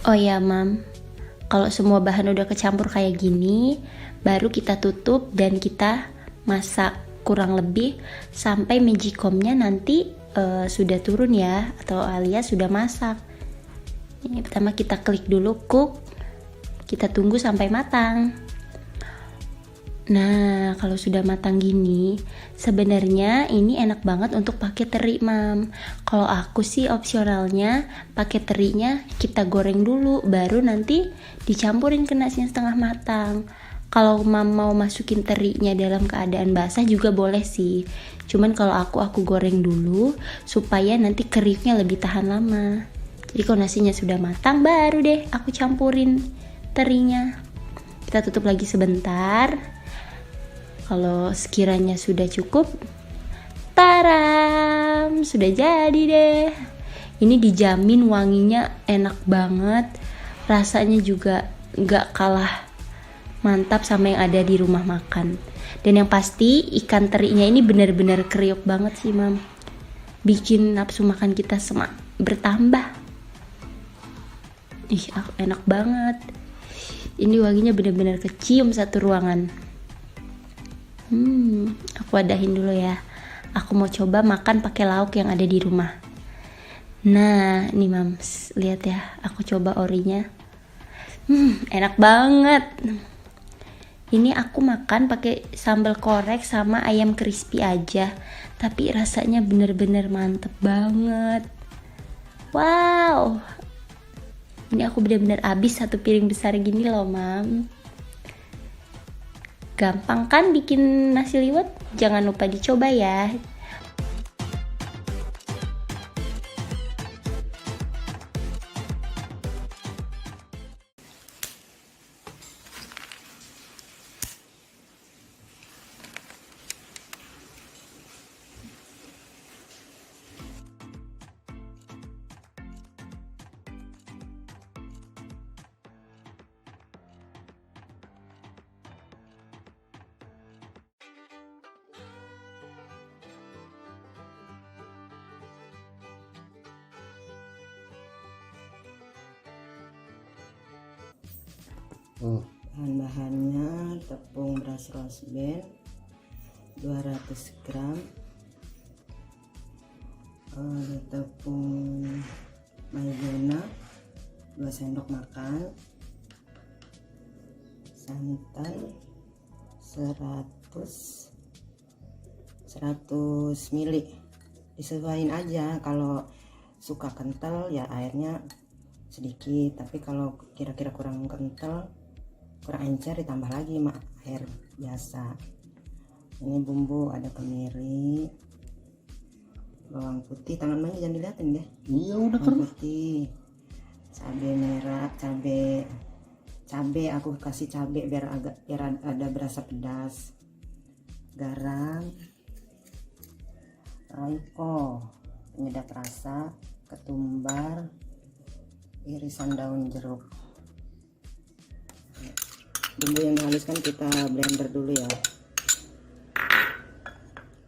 Oh ya mam, kalau semua bahan udah kecampur kayak gini, baru kita tutup dan kita masak kurang lebih sampai magicomnya nanti sudah turun ya, atau alias sudah masak. Ini pertama kita klik dulu cook, kita tunggu sampai matang. Nah, kalau sudah matang gini, sebenarnya ini enak banget untuk pakai teri, mam. Kalau aku sih opsionalnya pakai terinya kita goreng dulu, baru nanti dicampurin ke nasi yang setengah matang. Kalau mam mau masukin terinya dalam keadaan basah juga boleh sih. Cuman kalau aku goreng dulu supaya nanti kriuknya lebih tahan lama. Jadi kalau nasinya sudah matang, baru deh aku campurin terinya. Kita tutup lagi sebentar. Kalau sekiranya sudah cukup, taram, sudah jadi deh. Ini dijamin wanginya enak banget, rasanya juga gak kalah mantap sama yang ada di rumah makan. Dan yang pasti ikan terinya ini benar-benar kriuk banget sih mam, bikin nafsu makan kita bertambah. Enak banget. Ini wanginya benar-benar kecium satu ruangan. Aku adahin dulu ya. Aku mau coba makan pakai lauk yang ada di rumah. Nah, nih Mams, lihat ya. Aku coba orinya. Enak banget. Ini aku makan pakai sambal korek sama ayam crispy aja, tapi rasanya bener-bener mantep banget. Wow. Ini aku bener-bener habis satu piring besar gini loh, Mam. Gampang kan bikin nasi liwet? Jangan lupa dicoba ya. Bahan-bahannya tepung beras roast band 200 gram, tepung maizena 2 sendok makan, santan 100 ml. Disesuaikan aja, kalau suka kental ya airnya sedikit, tapi kalau kira-kira kurang kental, kurang encer, ditambah lagi air biasa. Ini bumbu ada kemiri, bawang putih, tangan mainnya jangan dilihatin deh. Iya udah bawang putih, cabai merah, cabai aku kasih cabai biar ada berasa pedas, garam, roiko penyedap rasa, ketumbar, irisan daun jeruk. Bumbu yang dihaluskan kita blender dulu ya.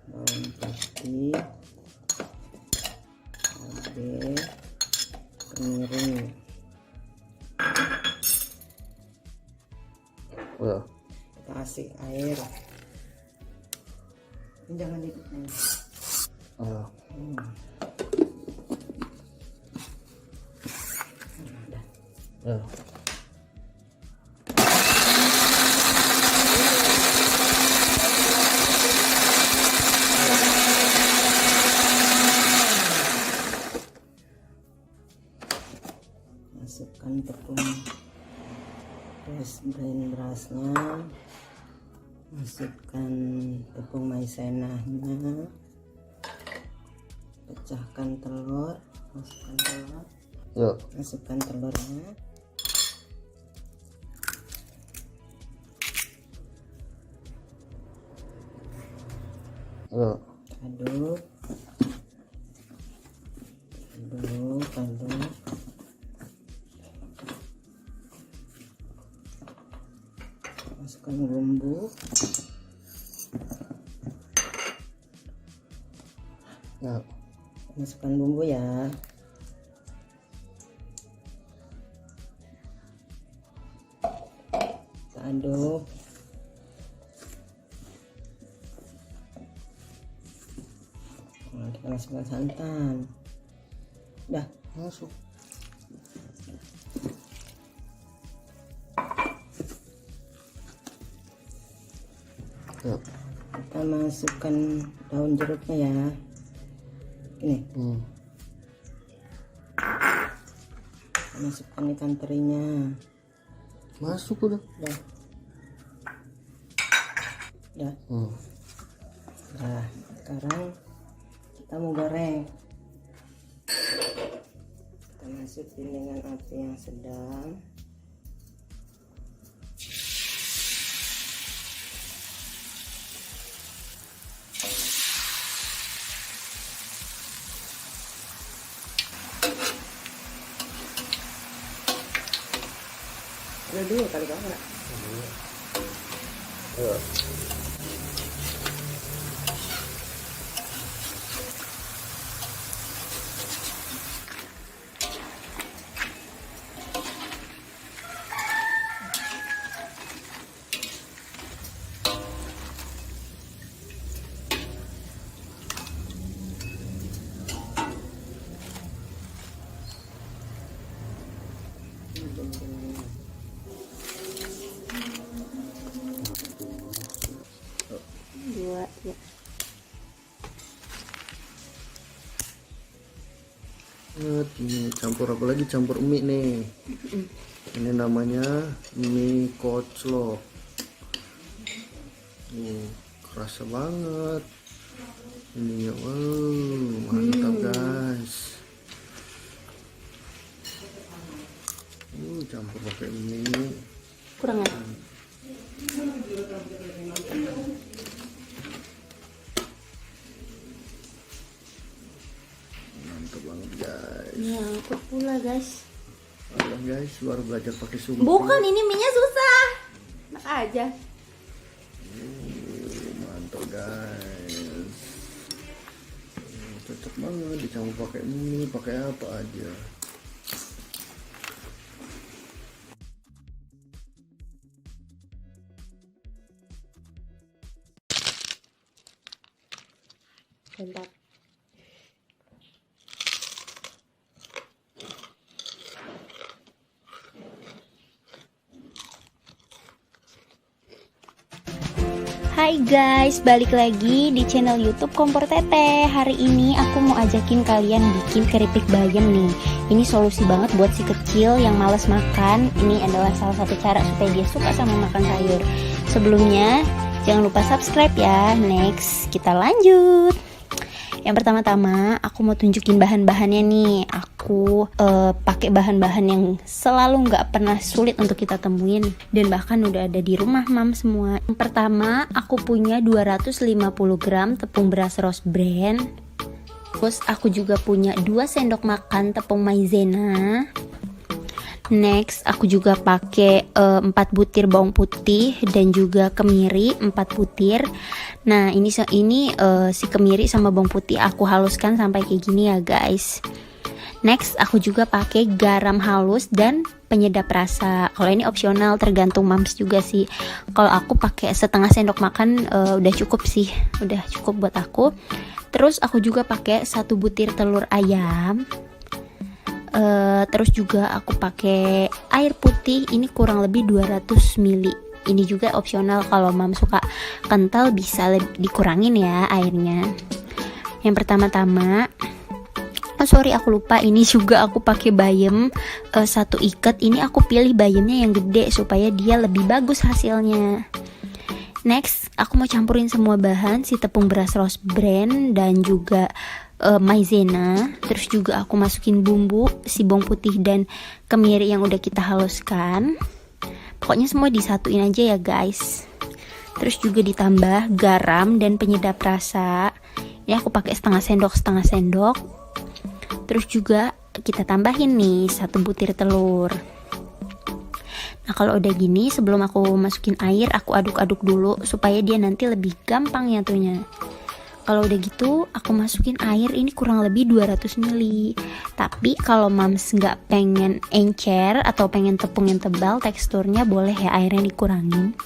Bawang putih, cabai, kemiri. Kita kasih air. Ini jangan ditutup. Masukkan tepung berasnya, masukkan tepung maizenanya, pecahkan telur, masukkan telurnya, aduk, masukkan bumbu, masukkan bumbu ya. Kita aduk. Nah, kita masukkan santan. Udah masuk. Kita masukkan daun jeruknya ya. Ini. Masukkan ikan terinya. Masuk udah. Nah, sekarang kita mau goreng. Kita masukin dengan api yang sedang. Udah dulu kali banget. Dua ya. Ini campur apa lagi? Campur mie nih. Ini namanya mie koclok. Kerasa banget. Ininya, wow, mantap guys. Campur pakai mie. Kurang ya? Mantap banget guys. Nyangkut pula guys. Alah guys, baru belajar pakai sumbu. Bukan, ini minyak susah. Enak aja. Mantap guys. Cocok banget dicampur pakai mie, pakai apa aja. Bentar. Hai guys, balik lagi di channel YouTube Kompor Teteh. Hari ini aku mau ajakin kalian bikin keripik bayam nih. Ini solusi banget buat si kecil yang males makan. Ini adalah salah satu cara supaya dia suka sama makan sayur. Sebelumnya, jangan lupa subscribe ya. Next, kita lanjut. Yang pertama-tama aku mau tunjukin bahan-bahannya nih. Aku pakai bahan-bahan yang selalu nggak pernah sulit untuk kita temuin dan bahkan udah ada di rumah mam semua. Yang pertama aku punya 250 gram tepung beras Rose Bran. Terus aku juga punya 2 sendok makan tepung maizena. Next, aku juga pakai 4 butir bawang putih dan juga kemiri 4 butir. Nah, ini si kemiri sama bawang putih aku haluskan sampai kayak gini ya, guys. Next, aku juga pakai garam halus dan penyedap rasa. Kalau ini opsional, tergantung mams juga sih. Kalau aku pakai setengah sendok makan udah cukup sih, udah cukup buat aku. Terus aku juga pakai 1 butir telur ayam. Terus juga aku pakai air putih, ini kurang lebih 200 ml. Ini juga opsional, kalau mam suka kental bisa dikurangin ya airnya. Yang pertama-tama, aku lupa, ini juga aku pakai bayam 1 ikat. Ini aku pilih bayamnya yang gede supaya dia lebih bagus hasilnya. Next, aku mau campurin semua bahan, si tepung beras Rose Bran dan juga maizena. Terus juga aku masukin bumbu, si bawang putih dan kemiri yang udah kita haluskan. Pokoknya semua disatuin aja ya guys. Terus juga ditambah garam dan penyedap rasa. Ini aku pakai setengah sendok. Terus juga kita tambahin nih 1 butir telur. Nah, kalau udah gini, sebelum aku masukin air, aku aduk-aduk dulu supaya dia nanti lebih gampang nyatunya. Kalau udah gitu, aku masukin air, ini kurang lebih 200 ml. Tapi kalau mams nggak pengen encer atau pengen tepung yang tebal teksturnya, boleh ya airnya dikurangin.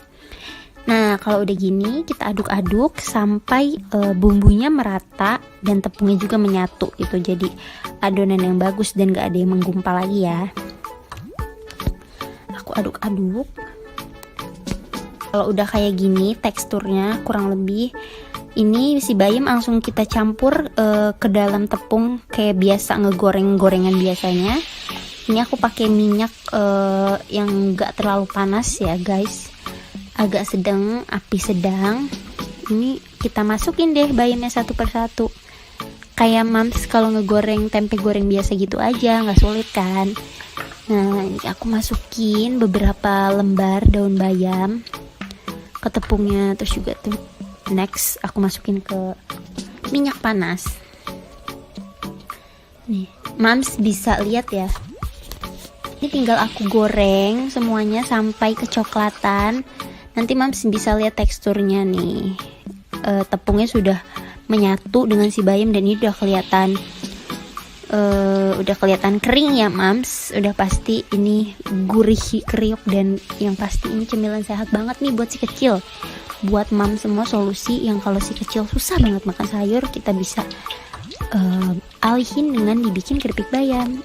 Nah, kalau udah gini, kita aduk-aduk sampai bumbunya merata dan tepungnya juga menyatu gitu. Jadi adonan yang bagus dan nggak ada yang menggumpal lagi ya. Aku aduk-aduk. Kalau udah kayak gini teksturnya kurang lebih, ini si bayam langsung kita campur ke dalam tepung kayak biasa ngegoreng-gorengan biasanya. Ini aku pakai minyak yang gak terlalu panas ya guys, agak sedang, api sedang. Ini kita masukin deh bayamnya satu persatu. Kayak mams kalau ngegoreng tempe goreng biasa gitu aja, nggak sulit kan. Nah, ini aku masukin beberapa lembar daun bayam ke tepungnya. Terus juga tuh next aku masukin ke minyak panas. Nih, mams bisa lihat ya. Ini tinggal aku goreng semuanya sampai kecoklatan. Nanti mams bisa lihat teksturnya nih. Tepungnya sudah menyatu dengan si bayam dan ini udah kelihatan kering ya mams. Udah pasti ini gurih kriuk dan yang pasti ini cemilan sehat banget nih buat si kecil. Buat mam semua solusi yang kalau si kecil susah banget makan sayur, kita bisa alihin dengan dibikin keripik bayam.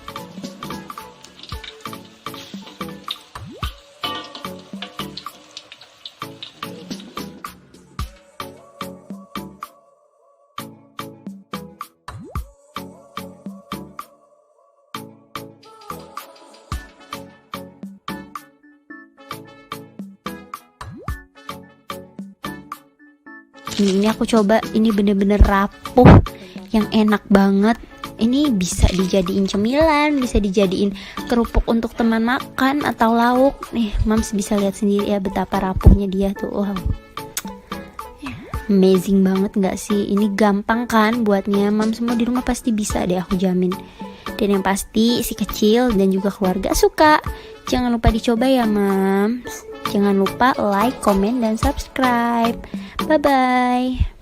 jasmine ini aku coba, ini bener-bener rapuh, yang enak banget. Ini bisa dijadiin cemilan, bisa dijadiin kerupuk untuk teman makan atau lauk. Nih, Mams bisa lihat sendiri ya betapa rapuhnya dia tuh. Wow, amazing banget nggak sih? Ini gampang kan buatnya? Mams semua di rumah pasti bisa deh, aku jamin. Dan yang pasti si kecil dan juga keluarga suka. Jangan lupa dicoba ya Mams. Jangan lupa like, komen, dan subscribe. Bye-bye.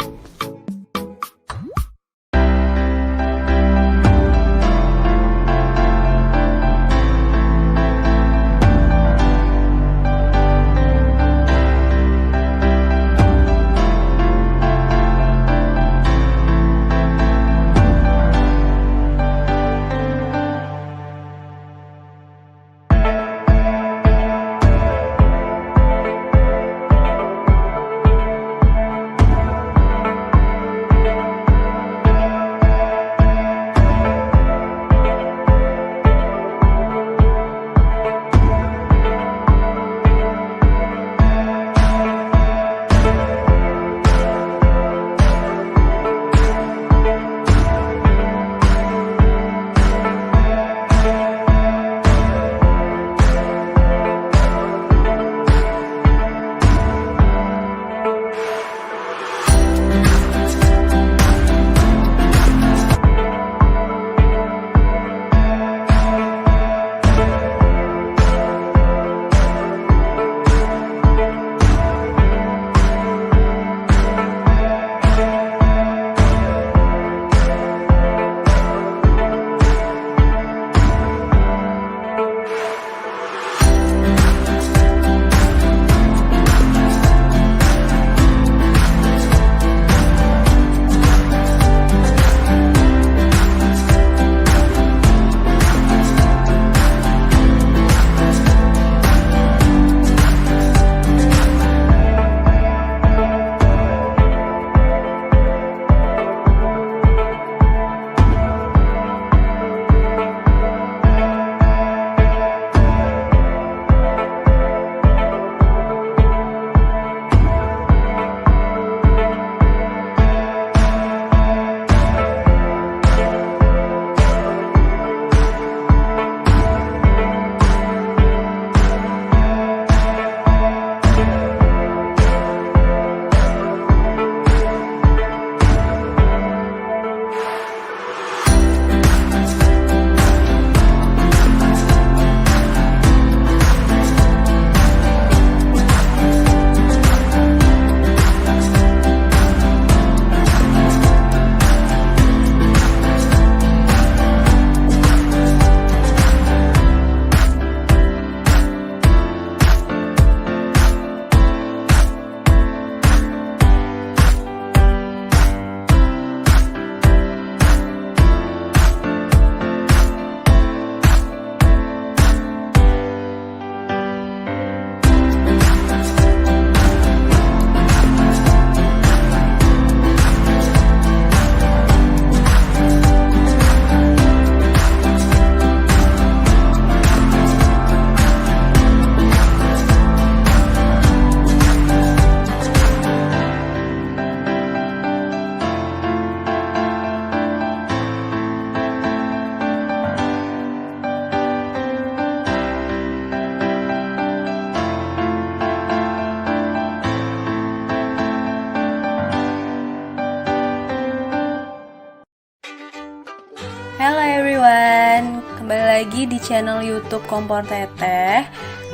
Hello everyone, kembali lagi di channel YouTube Kompor Teteh.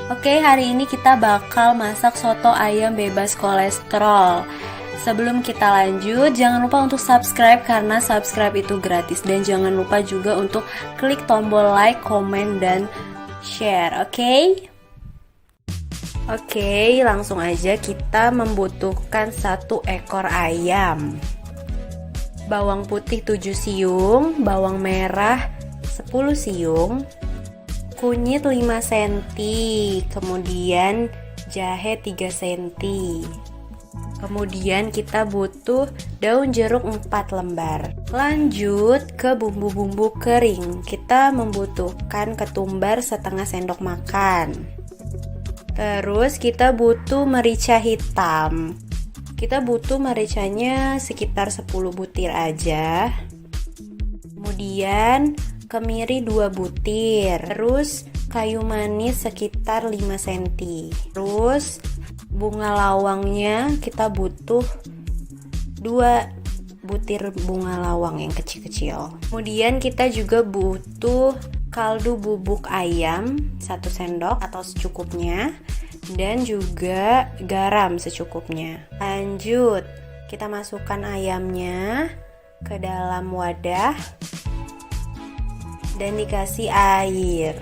Oke, hari ini kita bakal masak soto ayam bebas kolesterol. Sebelum kita lanjut, jangan lupa untuk subscribe karena subscribe itu gratis. Dan jangan lupa juga untuk klik tombol like, komen, dan share, oke? Oke, langsung aja kita membutuhkan 1 ekor ayam, bawang putih 7 siung, bawang merah 10 siung, kunyit 5 cm, kemudian jahe 3 cm. Kemudian kita butuh daun jeruk 4 lembar. Lanjut ke bumbu-bumbu kering. Kita membutuhkan ketumbar setengah sendok makan. Terus kita butuh merica hitam. Kita butuh mericanya sekitar 10 butir aja. Kemudian kemiri 2 butir. Terus kayu manis sekitar 5 cm. Terus bunga lawangnya kita butuh 2 butir bunga lawang yang kecil-kecil. Kemudian kita juga butuh kaldu bubuk ayam 1 sendok atau secukupnya, dan juga garam secukupnya. Lanjut, kita masukkan ayamnya ke dalam wadah dan dikasih air.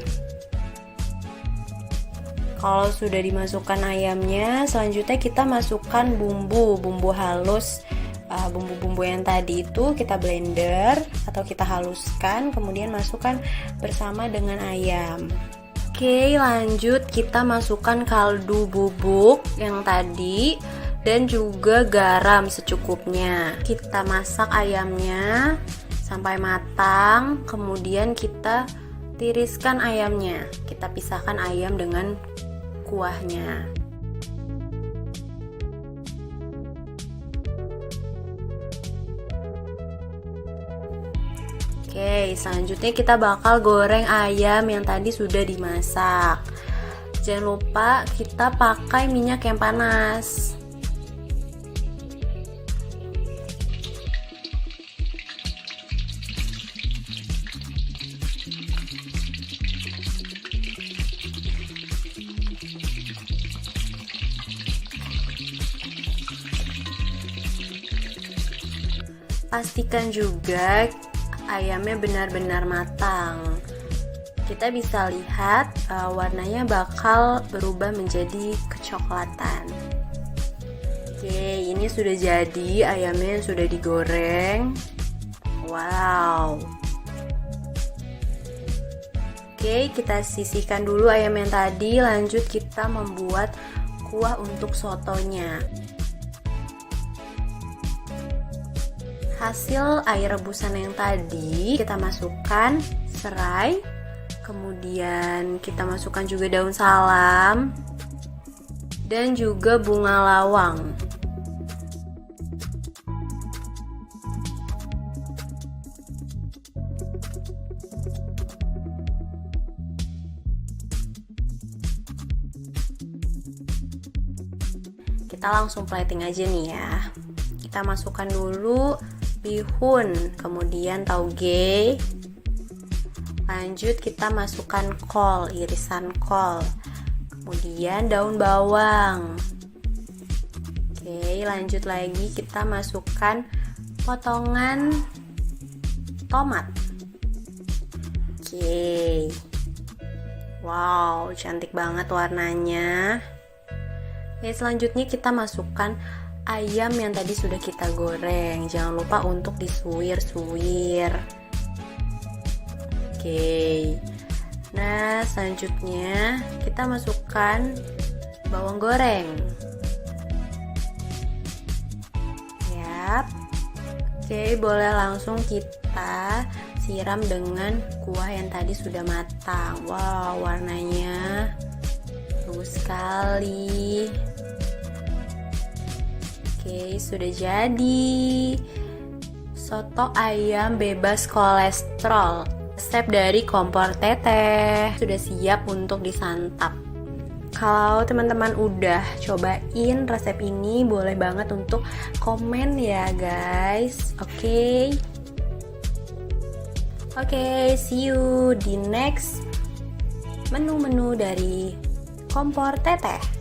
Kalau sudah dimasukkan ayamnya, selanjutnya kita masukkan bumbu halus. Bumbu-bumbu yang tadi itu kita blender atau kita haluskan, kemudian masukkan bersama dengan ayam. Oke, lanjut kita masukkan kaldu bubuk yang tadi dan juga garam secukupnya. Kita masak ayamnya sampai matang, kemudian kita tiriskan ayamnya. Kita pisahkan ayam dengan kuahnya. Oke, selanjutnya kita bakal goreng ayam yang tadi sudah dimasak. Jangan lupa kita pakai minyak yang panas. Pastikan juga ayamnya benar-benar matang. Kita bisa lihat warnanya bakal berubah menjadi kecoklatan. Oke, ini sudah jadi ayamnya yang sudah digoreng. Wow. Oke, kita sisihkan dulu ayam yang tadi. Lanjut kita membuat kuah untuk sotonya. Hasil air rebusan yang tadi kita masukkan serai, kemudian kita masukkan juga daun salam dan juga bunga lawang. Kita langsung plating aja nih ya. Kita masukkan dulu bihun, kemudian tauge. Lanjut kita masukkan kol, irisan kol, kemudian daun bawang. Oke, lanjut lagi kita masukkan potongan tomat. Oke. Wow, cantik banget warnanya. Oke, selanjutnya kita masukkan ayam yang tadi sudah kita goreng. Jangan lupa untuk disuwir-suwir. Oke. Nah, selanjutnya kita masukkan bawang goreng. Yap. Oke, boleh langsung kita siram dengan kuah yang tadi sudah matang. Wow, warnanya bagus sekali. Oke, sudah jadi soto ayam bebas kolesterol, resep dari kompor teteh. Sudah siap untuk disantap. Kalau teman-teman udah cobain resep ini, boleh banget untuk komen ya guys. Oke, see you di next menu-menu dari kompor teteh.